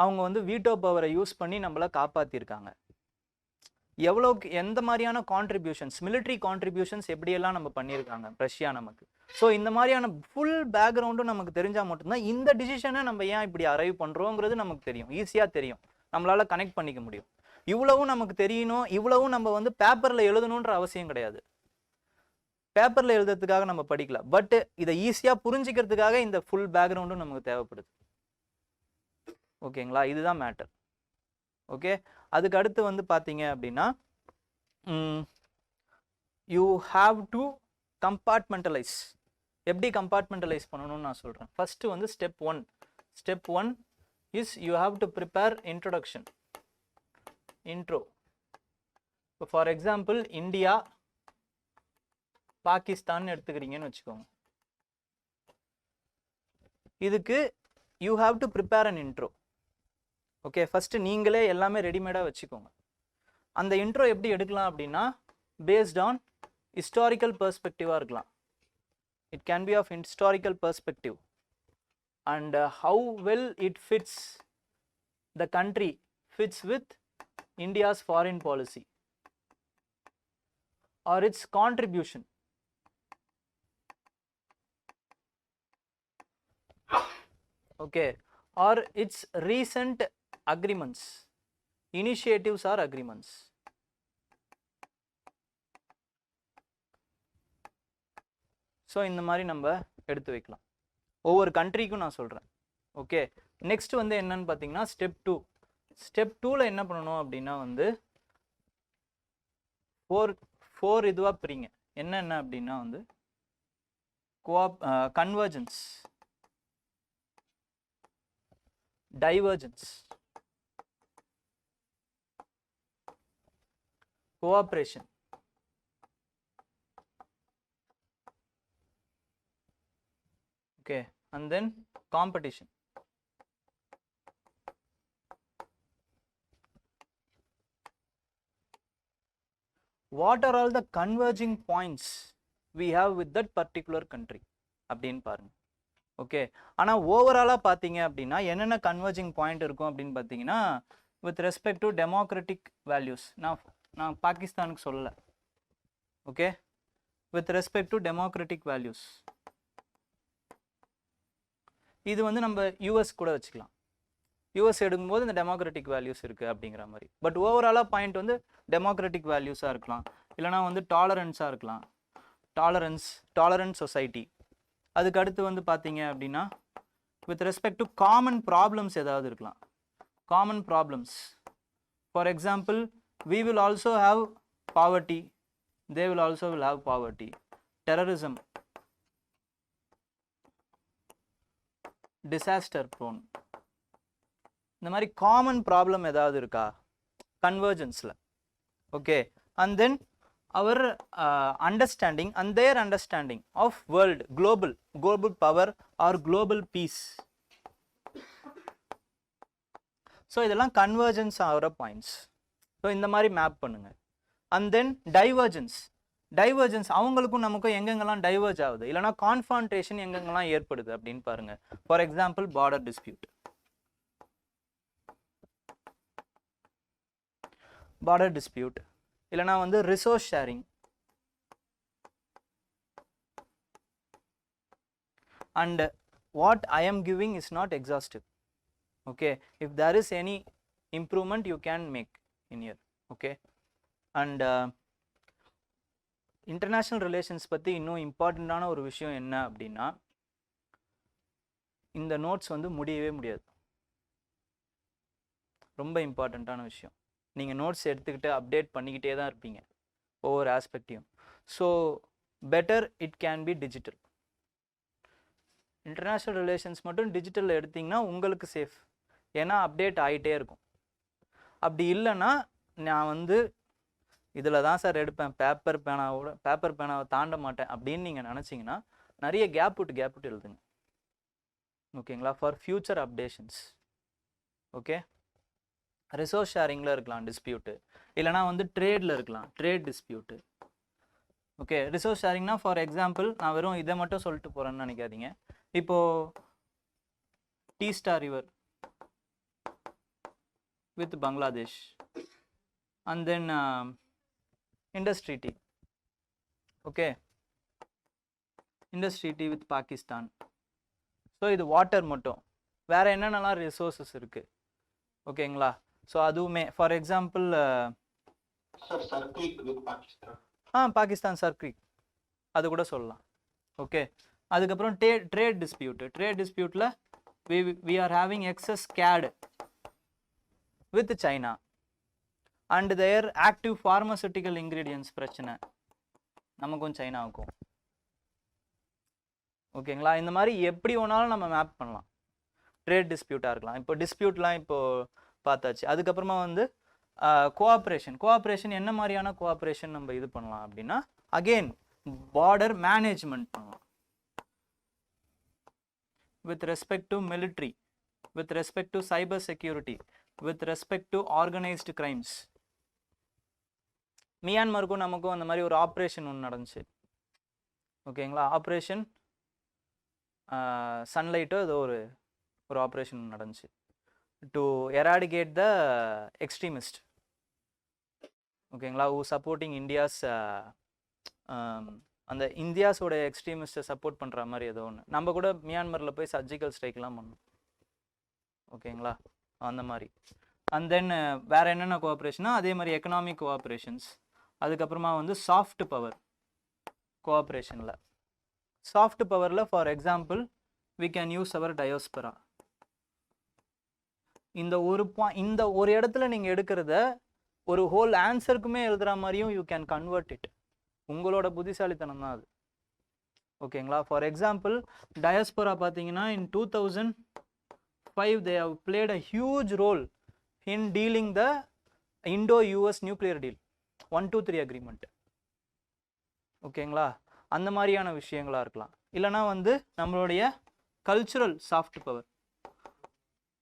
அவங்க வந்து வீட்டோ பவரை யூஸ் பண்ணி நம்மளை காப்பாற்றிருக்காங்க. எவ்வளோக்கு எந்த மாதிரியான கான்ட்ரிபியூஷன்ஸ், மிலிட்ரி கான்ட்ரிபியூஷன்ஸ் எப்படியெல்லாம் நம்ம பண்ணியிருக்காங்க ரஷ்யா நமக்கு. ஸோ இந்த மாதிரியான ஃபுல் பேக்ரவுண்டும் நமக்கு தெரிஞ்சால் மட்டும்தான் இந்த டிசிஷனை நம்ம ஏன் இப்படி அரைவ் பண்ணுறோங்கிறது நமக்கு தெரியும், ஈஸியாக தெரியும், நம்மளால் கனெக்ட் பண்ணிக்க முடியும். இவ்வளவும் நமக்கு தெரியணும், இவ்வளவும் நம்ம வந்து பேப்பரில் எழுதணுன்ற அவசியம் கிடையாது. பேப்பரில் எழுதுறதுக்காக நம்ம படிக்கல, பட் இதை ஈஸியாக புரிஞ்சிக்கிறதுக்காக இந்த ஃபுல் பேக்ரவுண்டும் நமக்கு தேவைப்படுது. ஓகேங்களா? இதுதான் மேட்டர். ஓகே, அதுக்கு அடுத்து வந்து பார்த்தீங்க அப்படின்னா யூ ஹாவ் டு கம்பார்ட்மெண்டலைஸ். எப்படி கம்பார்ட்மெண்டலைஸ் பண்ணணும்னு நான் சொல்கிறேன். ஃபஸ்ட்டு வந்து step one is you have to prepare intro. இப்போ ஃபார் எக்ஸாம்பிள் இந்தியா பாகிஸ்தான் எடுத்துக்கிறீங்கன்னு வச்சுக்கோங்க. இதுக்கு you have to prepare an intro. Okay, first நீங்களே எல்லாமே ரெடிமேடாக வச்சுக்கோங்க. அந்த இன்ட்ரோ எப்படி எடுக்கலாம் அப்படின்னா பேஸ்ட் ஆன் ஹிஸ்டாரிக்கல் பெர்ஸ்பெக்டிவாக இருக்கலாம். It can be of historical perspective and how well it fits the country fits with India's foreign policy or its contribution. Okay, or its recent agreements, initiatives or agreements. So இந்த மாதிரி நம்ம எடுத்து வைக்கலாம். ஒவ்வொரு கண்ட்ரிக்கும் நான் சொல்கிறேன். ஓகே, நெக்ஸ்ட் வந்து என்னன்னு பார்த்தீங்கன்னா ஸ்டெப் டூவில் என்ன பண்ணணும் அப்படின்னா வந்து ஃபோர் இதுவாக பிரிங்க. என்னென்ன அப்படின்னா வந்து convergence, divergence, cooperation, okay, and then competition. what are all the converging points we have with that particular country அப்படின்னு பாருங்க. ஓகே, ஆனால் ஓவராலாக பார்த்தீங்க அப்படின்னா என்னென்ன கன்வர்ஜிங் பாயிண்ட் இருக்கும் அப்படின்னு பார்த்தீங்கன்னா with respect to democratic values, நான் பாகிஸ்தானுக்கு சொல்லலை. Okay, with respect to democratic values இது வந்து நம்ம யூஎஸ் கூட வச்சுக்கலாம். யூஎஸ் எடுக்கும்போது இந்த டெமோக்ராட்டிக் வேல்யூஸ் இருக்குது அப்படிங்கிற மாதிரி. பட் ஓவராலாக பாயிண்ட் வந்து டெமோக்ராட்டிக் வேல்யூஸாக இருக்கலாம், இல்லைனா வந்து டாலரன்ஸாக இருக்கலாம். Tolerance society. அதுக்கு அடுத்து வந்து பார்த்தீங்க அப்படின்னா with respect to common problems ஏதாவது இருக்கலாம். Common problems, for example we will also have poverty, they will also will have poverty, terrorism, disaster prone. இந்த மாதிரி காமன் ப்ராப்ளம் ஏதாவது இருக்கா கன்வர்ஜென்ஸில். Okay, and then our understanding and their understanding of world, global power or global peace. So இதெல்லாம் கன்வர்ஜென்ஸ் ஆகிற பாயிண்ட்ஸ். ஸோ இந்த மாதிரி மேப் பண்ணுங்க. அண்ட் தென் டைவர்ஜென்ஸ் அவங்களுக்கும் நமக்கும் எங்கெங்கெல்லாம் டைவர்ஜ் ஆகுது, இல்லைனா கான்ஃபன்ட்ரேஷன் எங்கெங்கெல்லாம் ஏற்படுது அப்படின்னு பாருங்க. ஃபார் எக்ஸாம்பிள் பார்டர் டிஸ்பியூட், இல்லைனா வந்து resource sharing, and what I am giving is not exhaustive. Okay, if there is any improvement you can make in here. Okay, and international relations பற்றி இன்னும் இம்பார்ட்டண்ட்டான ஒரு விஷயம் என்ன அப்படின்னா, இந்த நோட்ஸ் வந்து முடியவே முடியாது. ரொம்ப இம்பார்ட்டண்ட்டான விஷயம். நீங்கள் நோட்ஸ் எடுத்துக்கிட்டு அப்டேட் பண்ணிக்கிட்டே தான் இருப்பீங்க ஒவ்வொரு ஆஸ்பெக்டையும். So better it can be digital. International relations மட்டும் டிஜிட்டலில் எடுத்திங்கன்னா உங்களுக்கு சேஃப், ஏன்னா அப்டேட் ஆகிட்டே இருக்கும். அப்படி இல்லைன்னா நான் வந்து இதில் தான் சார் எடுப்பேன், பேப்பர் பேனாவை தாண்ட மாட்டேன் அப்படின்னு நீங்கள் நினச்சிங்கன்னா நிறைய கேப் விட்டு எழுதுங்க. ஓகேங்களா, for future updations. Okay, resource ஷேரிங்கில் இருக்கலாம் டிஸ்பியூட்டு, இல்லைனா வந்து ட்ரேடில் இருக்கலாம், ட்ரேட் டிஸ்பியூட்டு. ஓகே, ரிசோர்ஸ் ஷேரிங்னா ஃபார் எக்ஸாம்பிள் நான் வெறும் இதை மட்டும் சொல்லிட்டு போகிறேன்னு நினைக்காதீங்க. இப்போது Teesta river with Bangladesh, and then Indus Treaty. Okay, Indus Treaty with Pakistan. So இது வாட்டர் மட்டும், வேறு என்னென்னலாம் ரிசோர்ஸஸ் இருக்குது. ஓகேங்களா, ஸோ அதுவுமே ஃபார் எக்ஸாம்பிள் பாகிஸ்தான் சர்க்ரீக் அது கூட சொல்லலாம். ஓகே, அதுக்கப்புறம் trade டிஸ்பியூட்டில் we are having excess CAD with China and their active pharmaceutical ingredients பிரச்சனை நமக்கும் சைனாவுக்கும். ஓகேங்களா, இந்த மாதிரி எப்படி வேணாலும் நம்ம மேப் பண்ணலாம். ட்ரேட் டிஸ்பியூட்டாக இருக்கலாம். இப்போ டிஸ்பியூட்லாம் இப்போது பார்த்தாச்சு. அதுக்கப்புறமா வந்து கோஆப்ரேஷன் என்ன மாதிரியான கோஆப்ரேஷன் நம்ம இது பண்ணலாம் அப்படின்னா, அகெயின் பார்டர் மேனேஜ்மெண்ட் பண்ணலாம் with respect to military, with respect to cyber security, with respect to organized crimes. மியான்மருக்கும் நமக்கும் அந்த மாதிரி ஒரு ஆப்ரேஷன் ஒன்று நடந்துச்சு. ஓகேங்களா, ஆப்ரேஷன் சன்லைட்டோ ஏதோ ஒரு ஆப்ரேஷன் நடந்துச்சு டு எராடிகேட் த எக்ஸ்ட்ரீமிஸ்ட். ஓகேங்களா, ஹூ சப்போர்ட்டிங் இந்தியாஸ், அந்த இந்தியாஸோட எக்ஸ்ட்ரீமிஸ்ட்டை சப்போர்ட் பண்ணுற மாதிரி ஏதோ ஒன்று. நம்ம கூட மியான்மரில் போய் சர்ஜிக்கல் ஸ்ட்ரைக்லாம் பண்ணோம். ஓகேங்களா, அந்த மாதிரி. அண்ட் தென் வேறு என்னென்ன கோஆப்ரேஷனா அதே மாதிரி எக்கனாமிக் கோஆப்ரேஷன்ஸ். அதுக்கப்புறமா வந்து சாஃப்ட் பவர் கோஆப்ரேஷனில், சாஃப்ட் பவரில் for example we can use our diaspora. இந்த ஒரு இடத்துல நீங்கள் எடுக்கிறத ஒரு ஹோல் ஆன்சருக்குமே எழுதுகிற மாதிரியும் யூ கேன் கன்வெர்ட் இட். உங்களோட புத்திசாலித்தனம் தான் அது. ஓகேங்களா, ஃபார் எக்ஸாம்பிள் டயஸ்போரா பார்த்தீங்கன்னா இன் 2005 they have played a huge role in dealing the Indo-US nuclear deal 123 agreement. ஓகேங்களா, அந்த மாதிரியான விஷயங்களாக இருக்கலாம். இல்லைனா வந்து நம்மளுடைய cultural soft power,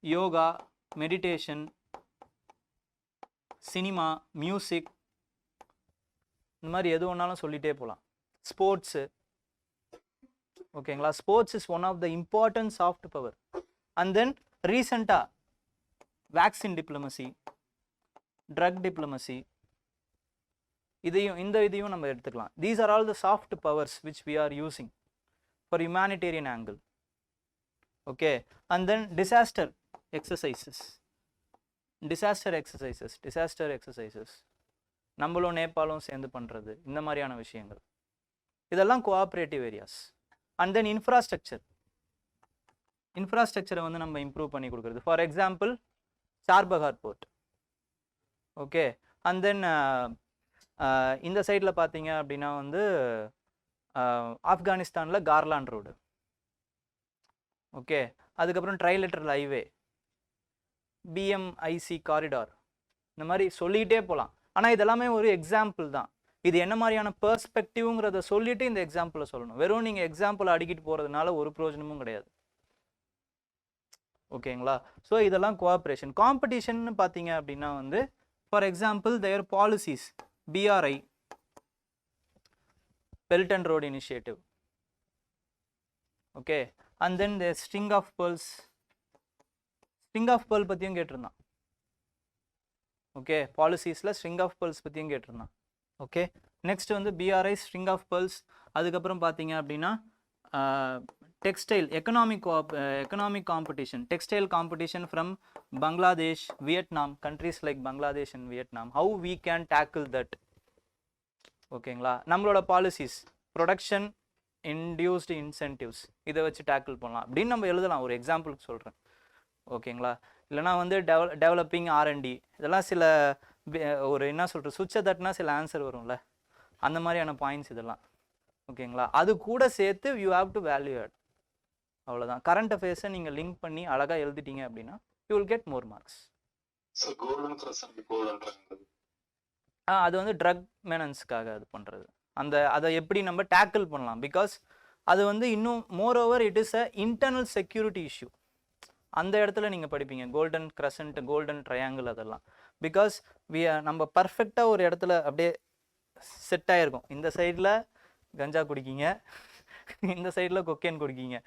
yoga, meditation, cinema, music, இந்த மாதிரி எது ஒன்றாலும் சொல்லிகிட்டே போகலாம். ஸ்போர்ட்ஸு, ஓகேங்களா. Sports is one of the important soft power. And then ரீசெண்டாக வேக்சின் டிப்ளமசி, ட்ரக் டிப்ளமசி, இதையும் நம்ம எடுத்துக்கலாம். These are all the soft powers which we are using for humanitarian angle. Okay. And then disaster exercises, நம்மளும் நேபாளும் சேர்ந்து பண்ணுறது, இந்த மாதிரியான விஷயங்கள் இதெல்லாம் கோஆப்ரேட்டிவ் ஏரியாஸ். அண்ட் தென் இன்ஃப்ராஸ்ட்ரக்சரை வந்து நம்ம இம்ப்ரூவ் பண்ணி கொடுக்குறது. For example Chabahar port. Okay. And then இந்த சைடில் பார்த்தீங்க அப்படின்னா வந்து ஆப்கானிஸ்தானில் கார்லாண்ட் ரோடு. ஓகே. அதுக்கப்புறம் ட்ரைலேட்டரல் ஹைவே, பிஎம்ஐசி காரிடார், இந்த மாதிரி சொல்லிகிட்டே போகலாம். ஆனால் இதெல்லாமே ஒரு எக்ஸாம்பிள் தான். இது என்ன மாதிரியான பெர்ஸ்பெக்டிவ்ங்கிறத சொல்லிட்டு இந்த எக்ஸாம்பிளை சொல்லணும். வெறும் நீங்கள் எக்ஸாம்பிள் அடிக்கிட்டு போகிறதுனால ஒரு பிரயோஜனமும் கிடையாது. ஓகேங்களா. ஸோ இதெல்லாம் கோஆப்ரேஷன். காம்படிஷன் பார்த்தீங்க அப்படின்னா வந்து for example their policies, BRI, belt and road initiative. Okay. And then the string of pearls பற்றியும் கேட்டிருந்தான். ஓகே. பாலிசிஸில் ஸ்ட்ரிங் ஆஃப் பேர்ல்ஸ் பற்றியும் கேட்டிருந்தான். ஓகே. நெக்ஸ்ட் வந்து BRI, ஸ்ட்ரிங் ஆஃப் பேர்ல்ஸ். அதுக்கப்புறம் பார்த்தீங்க அப்படின்னா textile economic competition, textile competition from Bangladesh, Vietnam, countries like Bangladesh and Vietnam, how we can tackle that. ஓகேங்களா. நம்மளோட பாலிசிஸ், ப்ரொடக்ஷன் இன்டியூஸ்டு இன்சென்டிவ்ஸ், இதை வச்சு டேக்கிள் பண்ணலாம் அப்படின்னு நம்ம எழுதலாம். ஒரு எக்ஸாம்பிளுக்கு சொல்கிறேன். ஓகேங்களா. இல்லைனா வந்து டெவலப்பிங் R&D, இதெல்லாம் சில ஒரு என்ன சொல்கிறது, சுவிட்சை தட்டினா சில ஆன்சர் வரும்ல, அந்த மாதிரியான பாயிண்ட்ஸ் இதெல்லாம். ஓகேங்களா. அது கூட சேர்த்து you have to value add. அவ்வளோதான். கரண்ட் அஃபேர்ஸை நீங்கள் லிங்க் பண்ணி அழகாக எழுதிட்டீங்க அப்படின்னா you will get more marks. அது வந்து ட்ரக் மெனன்ஸ்க்காக அது பண்ணுறது. அதை எப்படி நம்ம டேக்கிள் பண்ணலாம், பிகாஸ் அது வந்து இன்னும் more over it is a internal security issue. அந்த இடத்துல நீங்கள் படிப்பீங்க கோல்டன் கிரசன்ட், கோல்டன் ட்ரையாங்கிள், அதெல்லாம். பிகாஸ் நம்ம பர்ஃபெக்டாக ஒரு இடத்துல அப்படியே செட் ஆகிருக்கும். இந்த சைடில் கஞ்சா குடிக்கிங்க, இந்த சைடில் கொக்கேன் குடிக்கிங்க,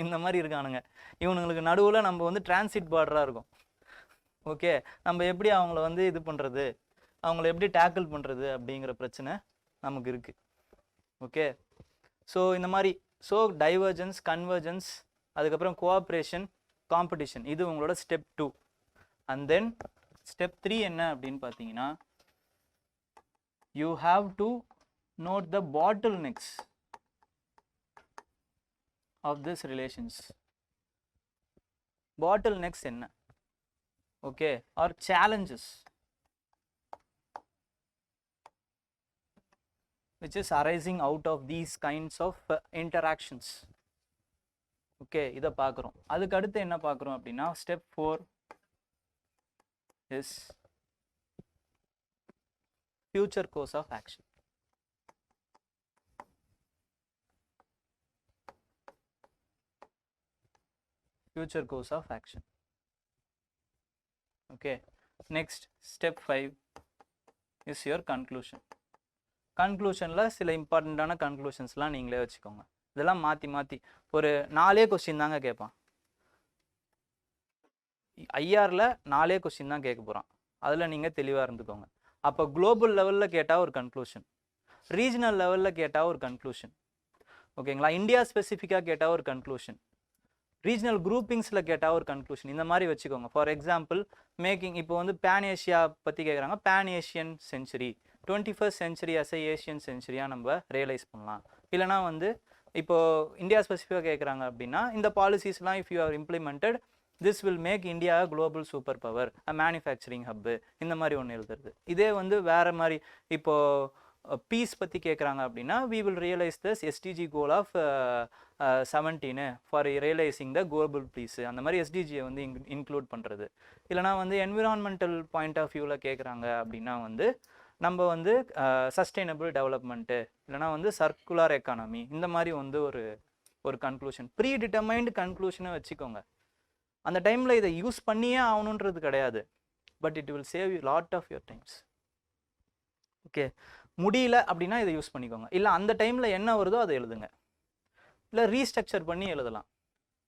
இந்த மாதிரி இருக்கானுங்க. இவனுங்களுக்கு நடுவில் நம்ம வந்து டிரான்சிட் பார்டராக இருக்கும். ஓகே. நம்ம எப்படி அவங்கள வந்து இது பண்ணுறது, அவங்கள எப்படி டேக்கிள் பண்ணுறது அப்படிங்கிற பிரச்சனை நமக்கு இருக்குது. ஓகே. ஸோ இந்த மாதிரி டைவர்ஜன்ஸ், கன்வர்ஜன்ஸ், அதுக்கப்புறம் கோஆப்ரேஷன், காம்படிஷன், இது உங்களோட ஸ்டெப் 2. அண்ட் தென் ஸ்டெப் 3 என்ன அப்படின்னு பார்த்தீங்கன்னா, you have to note the bottlenecks of this relations. Bottlenecks என்ன, okay, or challenges which is arising out of these kinds of interactions. Okay, இதை பார்க்குறோம். அதுக்கு அடுத்து என்ன பார்க்குறோம் அப்படின்னா, step 4 is future course of action. Future course of action. Okay. Next, step 5 is your conclusion. Conclusionல சில இம்பார்ட்டண்டான கன்க்ளூஷன்ஸ்லாம் நீங்களே வச்சுக்கோங்க. இதெல்லாம் மாற்றி ஒரு 4 கொஸ்டின் தாங்க கேட்பான். ஐஆரில் 4 கொஸ்டின் தான் கேட்க போகிறான். அதில் நீங்கள் தெளிவாக இருந்துக்கோங்க. அப்போ குளோபல் லெவலில் கேட்டால் ஒரு கன்க்ளூஷன், ரீஜனல் லெவலில் கேட்டால் ஒரு கன்க்ளூஷன், ஓகேங்களா, இந்தியா ஸ்பெசிஃபிக்காக கேட்டால் ஒரு கன்க்ளூஷன், ரீஜனல் குரூப்பிங்ஸில் கேட்டால் ஒரு கன்க்ளூஷன், இந்த மாதிரி வச்சுக்கோங்க. ஃபார் எக்ஸாம்பிள் இப்போ வந்து பேன் ஏஷியா பற்றி கேட்குறாங்க. Pan Asian century, 21st century as a Asian செஞ்சுரியாக நம்ம ரியலைஸ் பண்ணலாம். இல்லைனா வந்து இப்போது இந்தியா ஸ்பெசிஃபிக்காக கேட்குறாங்க அப்படின்னா, இந்த பாலிசிஸ்லாம் if you are implemented this will make India global super power, a manufacturing hub, இந்த மாதிரி ஒன்று எழுதுறது. இதே வந்து வேறு மாதிரி இப்போது பீஸ் பற்றி கேட்குறாங்க அப்படின்னா, we will realise this SDG goal of 17 for realising the global peace, அந்த மாதிரி SDGயை வந்து இன்க்ளூட் பண்ணுறது. இல்லைனா வந்து என்விரான்மெண்டல் பாயிண்ட் ஆஃப் வியூவில் கேட்குறாங்க அப்படின்னா வந்து நம்ம வந்து சஸ்டைனபிள் டெவலப்மெண்ட்டு, இல்லைனா வந்து சர்க்குலர் எக்கானமி, இந்த மாதிரி வந்து ஒரு கன்க்ளூஷன், ப்ரீ டிட்டர்மைன்டு கன்க்ளூஷனை வச்சுக்கோங்க. அந்த டைமில் இதை யூஸ் பண்ணியே ஆகணுன்றது கிடையாது, but it will save you lot of your times. Okay. Okay, முடியல அப்படின்னா இதை யூஸ் பண்ணிக்கோங்க. இல்லை அந்த டைமில் என்ன வருதோ அதை எழுதுங்க, இல்லை ரீஸ்ட்ரக்சர் பண்ணி எழுதலாம்.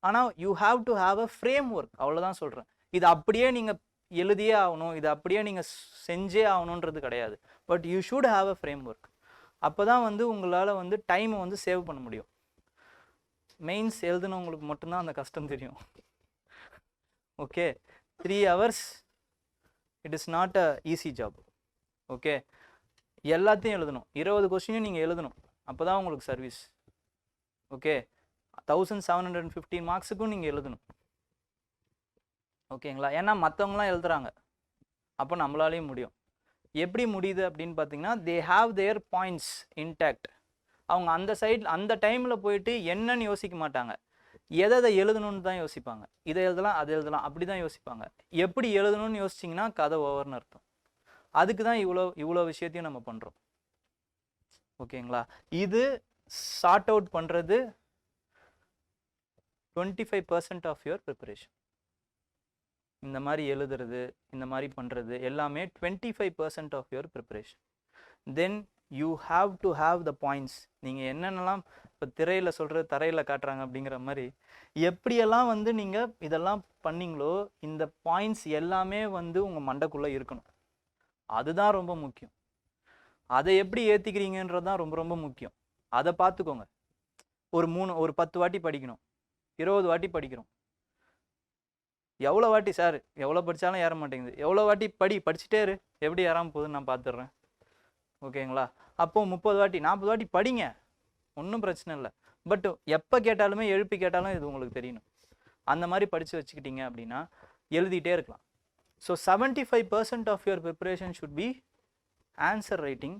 ஆனால் you have to have a frame work, அவ்வளோதான் சொல்கிறேன். இது அப்படியே நீங்கள் எழுதியே ஆகணும், இது அப்படியே நீங்கள் செஞ்சே ஆகணுன்றது கிடையாது. But you should have a frame work. அப்போ தான் வந்து உங்களால் வந்து டைமை வந்து சேவ் பண்ண முடியும். மெயின்ஸ் எழுதுனவங்களுக்கு மட்டும்தான் அந்த கஷ்டம் தெரியும். Okay, 3 hours it is not a easy job. Okay, எல்லாத்தையும் எழுதணும், 20 கொஸ்டினையும் நீங்கள் எழுதணும், அப்போ தான் உங்களுக்கு சர்வீஸ். ஓகே, 1715 மார்க்ஸுக்கும் நீங்கள் எழுதணும். ஓகேங்களா, ஏன்னா மற்றவங்களாம் எழுதுறாங்க, அப்போ நம்மளாலேயும் முடியும். எப்படி முடியுது அப்படின்னு பார்த்தீங்கன்னா, they have their points intact. அவங்க அந்த சைட் அந்த டைமில் போயிட்டு என்னன்னு யோசிக்க மாட்டாங்க, எதை எழுதணும்னு தான் யோசிப்பாங்க. இதை எழுதலாம் அதை எழுதலாம் அப்படி தான் யோசிப்பாங்க. எப்படி எழுதணும்னு யோசிச்சிங்கன்னா கதை ஓவர்னு அர்த்தம். அதுக்கு தான் இவ்வளோ விஷயத்தையும் நம்ம பண்ணுறோம். ஓகேங்களா, இது சார்ட் அவுட் பண்ணுறது 25% ஆஃப் யுவர் ப்ரிப்பரேஷன். இந்த மாதிரி எழுதுறது, இந்த மாதிரி பண்ணுறது எல்லாமே 25% of your preparation. Then you have to have the points. நீங்கள் என்னென்னலாம் இப்போ திரையில் சொல்கிறது தரையில் காட்டுறாங்க அப்படிங்கிற மாதிரி எப்படியெல்லாம் வந்து நீங்கள் இதெல்லாம் பண்ணீங்களோ இந்த பாயிண்ட்ஸ் எல்லாமே வந்து உங்கள் மண்டைக்குள்ளே இருக்கணும். அதுதான் ரொம்ப முக்கியம். அதை எப்படி ஏற்றிக்கிறீங்கன்றது தான் ரொம்ப ரொம்ப முக்கியம். அதை பார்த்துக்கோங்க. ஒரு 10 வாட்டி படிக்கணும், 20 வாட்டி படிக்கிறோம். எவ்வளோ வாட்டி சார், எவ்வளோ படித்தாலும் ஏற மாட்டேங்குது, எவ்வளோ வாட்டி படிச்சுட்டே இரு, எப்படி ஏறாமல் போகுதுன்னு நான் பார்த்துட்றேன். ஓகேங்களா, அப்போது 30 வாட்டி 40 வாட்டி படிங்க, ஒன்றும் பிரச்சனை இல்லை. பட் எப்போ கேட்டாலுமே எழுப்பி கேட்டாலும் இது உங்களுக்கு தெரியணும். அந்த மாதிரி படித்து வச்சுக்கிட்டீங்க அப்படின்னா எழுதிட்டே இருக்கலாம். So 75% of your preparation should be answer writing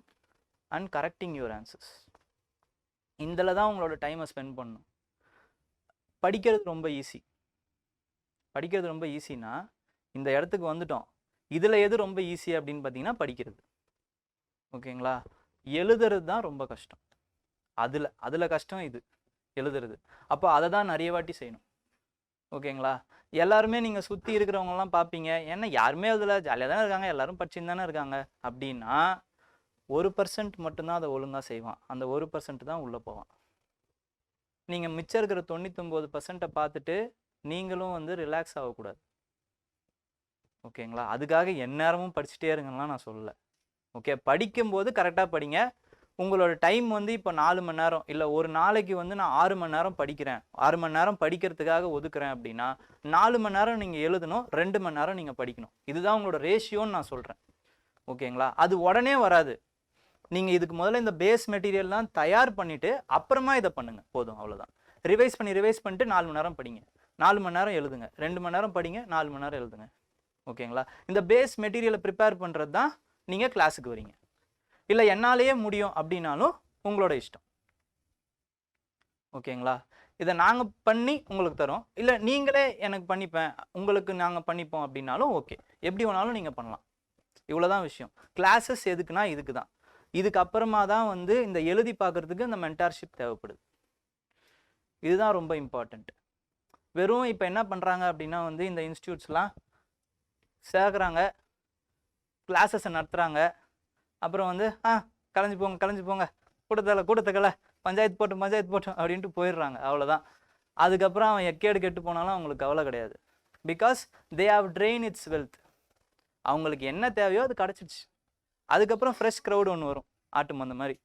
and correcting your answers. இதில் தான் உங்களோட டைமை ஸ்பெண்ட் பண்ணணும். படிக்கிறது ரொம்ப ஈஸி. படிக்கிறது ரொம்ப ஈஸின்னா இந்த இடத்துக்கு வந்துட்டோம். இதில் எது ரொம்ப ஈஸி அப்படின்னு பார்த்தீங்கன்னா படிக்கிறது. ஓகேங்களா, எழுதுறது தான் ரொம்ப கஷ்டம். அதில் கஷ்டம் இது எழுதுறது. அப்போ அதை தான் நிறைய வாட்டி செய்யணும். ஓகேங்களா, எல்லாருமே நீங்கள் சுற்றி இருக்கிறவங்கலாம் பார்ப்பீங்க, ஏன்னா யாருமே அதில் ஜாலியாக தானே இருக்காங்க, எல்லாரும் படிச்சுன்னு தானே இருக்காங்க அப்படின்னா 1% மட்டும்தான் அதை ஒழுங்காக செய்வான். அந்த 1% தான் உள்ளே போவான். நீங்கள் மிச்சம் இருக்கிற 99% பார்த்துட்டு நீங்களும் வந்து ரிலாக்ஸ் ஆகக்கூடாது. ஓகேங்களா, அதுக்காக எந்நேரமும் படிச்சுட்டே இருங்கலாம் நான் சொல்லலை. ஓகே, படிக்கும்போது கரெக்டாக படிங்க. உங்களோட டைம் வந்து இப்போ 4 மணி நேரம், இல்லை ஒரு நாளைக்கு வந்து நான் 6 மணி நேரம் படிக்கிறேன், 6 மணி நேரம் படிக்கிறதுக்காக ஒதுக்குறேன் அப்படின்னா 4 மணி நேரம் நீங்கள் எழுதணும், 2 மணி நேரம் நீங்கள் படிக்கணும். இதுதான் உங்களோட ரேஷியோன்னு நான் சொல்கிறேன். ஓகேங்களா, அது உடனே வராது. நீங்கள் இதுக்கு முதல்ல இந்த பேஸ் மெட்டீரியல்லாம் தயார் பண்ணிவிட்டு அப்புறமா இதை பண்ணுங்கள், போதும், அவ்வளோதான். ரிவைஸ் பண்ணிட்டு 4 மணி நேரம் படிங்க, 4 மணி நேரம் எழுதுங்க, 2 மணி நேரம் படிங்க, 4 மணி நேரம் எழுதுங்க. ஓகேங்களா, இந்த பேஸ் மெட்டீரியலை ப்ரிப்பேர் பண்ணுறது தான் நீங்கள் கிளாஸுக்கு வரீங்க. இல்லை என்னாலேயே முடியும் அப்படின்னாலும் உங்களோட இஷ்டம். ஓகேங்களா, இதை நாங்கள் பண்ணி உங்களுக்கு தரோம், இல்லை நீங்களே எனக்கு பண்ணிப்பேன் உங்களுக்கு நாங்கள் பண்ணிப்போம் அப்படின்னாலும் ஓகே, எப்படி வேணாலும் நீங்கள் பண்ணலாம். இவ்வளோதான் விஷயம். கிளாஸஸ் எதுக்குன்னா இதுக்கு தான். இதுக்கப்புறமா தான் வந்து இந்த எழுதி பார்க்குறதுக்கு இந்த மென்டார்ஷிப் தேவைப்படுது. இதுதான் ரொம்ப இம்பார்ட்டண்ட். வெறும் இப்போ என்ன பண்ணுறாங்க அப்படின்னா வந்து இந்த இன்ஸ்டியூட்ஸ்லாம் சேர்க்குறாங்க, கிளாஸஸை நடத்துகிறாங்க, அப்புறம் வந்து கலைஞ்சு போங்க கூட்டத்தக்கலை பஞ்சாயத்து போட்டோம் அப்படின்ட்டு போயிடுறாங்க, அவ்வளோதான். அதுக்கப்புறம் அவன் எக்கேடு கெட்டு போனாலும் அவங்களுக்கு கவலை கிடையாது. Because they have train it's wealth. அவங்களுக்கு என்ன தேவையோ அது கிடச்சிடுச்சு. அதுக்கப்புறம் ஃப்ரெஷ் க்ரௌடு ஒன்று வரும், ஆட்டு மந்த மாதிரி,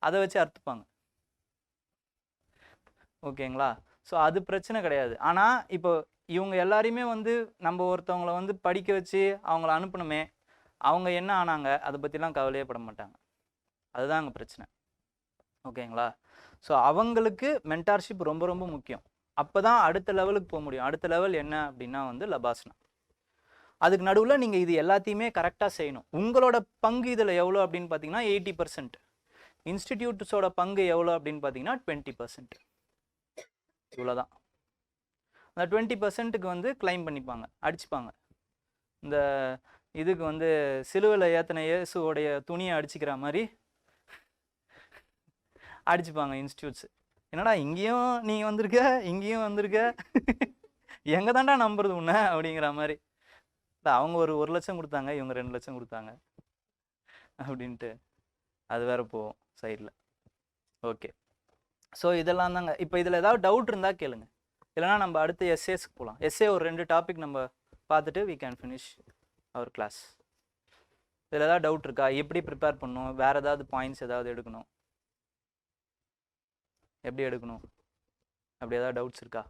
அதை வச்சு அறுத்துப்பாங்க. ஓகேங்களா, ஸோ அது பிரச்சனை கிடையாது. ஆனால் இப்போ இவங்க எல்லாரையுமே வந்து நம்ம ஒருத்தவங்களை வந்து படிக்க வச்சு அவங்கள அனுப்பணுமே, அவங்க என்ன ஆனாங்க அதை பற்றிலாம் கவலையே பட மாட்டாங்க. அதுதான் அங்கே பிரச்சனை. ஓகேங்களா, ஸோ அவங்களுக்கு மென்டார்ஷிப் ரொம்ப ரொம்ப முக்கியம். அப்போ தான் அடுத்த லெவலுக்கு போக முடியும். அடுத்த லெவல் என்ன அப்படின்னா வந்து லபாசனா. அதுக்கு நடுவில் நீங்கள் இது எல்லாத்தையுமே கரெக்டாக செய்யணும். உங்களோட பங்கு இதில் எவ்வளோ அப்படின்னு பார்த்தீங்கன்னா 80%. இன்ஸ்டிடியூட்ஸோட பங்கு எவ்வளோ அப்படின்னு பார்த்தீங்கன்னா 20%. இவ்வளோதான். அந்த 20%க்கு வந்து கிளைம் பண்ணிப்பாங்க, அடிச்சுப்பாங்க. இந்த இதுக்கு வந்து சிலுவையில் ஏற்றின இயேசுவோடைய துணியை அடிச்சுக்கிற மாதிரி அடிச்சுப்பாங்க இன்ஸ்டியூட்ஸ். என்னடா இங்கேயும் நீ வந்திருக்க, இங்கேயும் வந்திருக்க, எங்கே தாண்டா நம்புறது உன்ன அப்படிங்கிற மாதிரி. அவங்க ஒரு 1 லட்சம் கொடுத்தாங்க, இவங்க 2 லட்சம் கொடுத்தாங்க அப்படின்ட்டு அது வேறு போகும் சைடில். ஓகே, ஸோ இதெல்லாம் தாங்க. இப்போ இதில் ஏதாவது டவுட் இருந்தால் கேளுங்க, இல்லைனா நம்ம அடுத்து எஸ்ஏஸ்க்கு போகலாம். எஸ்ஏ ஒரு 2 டாபிக் நம்ம பார்த்துட்டு we can finish our class. இதில் ஏதாவது டவுட் இருக்கா? எப்படி ப்ரிப்பேர் பண்ணணும், வேறு ஏதாவது பாயிண்ட்ஸ் ஏதாவது எடுக்கணும், எப்படி எடுக்கணும், அப்படி ஏதாவது டவுட்ஸ் இருக்கா?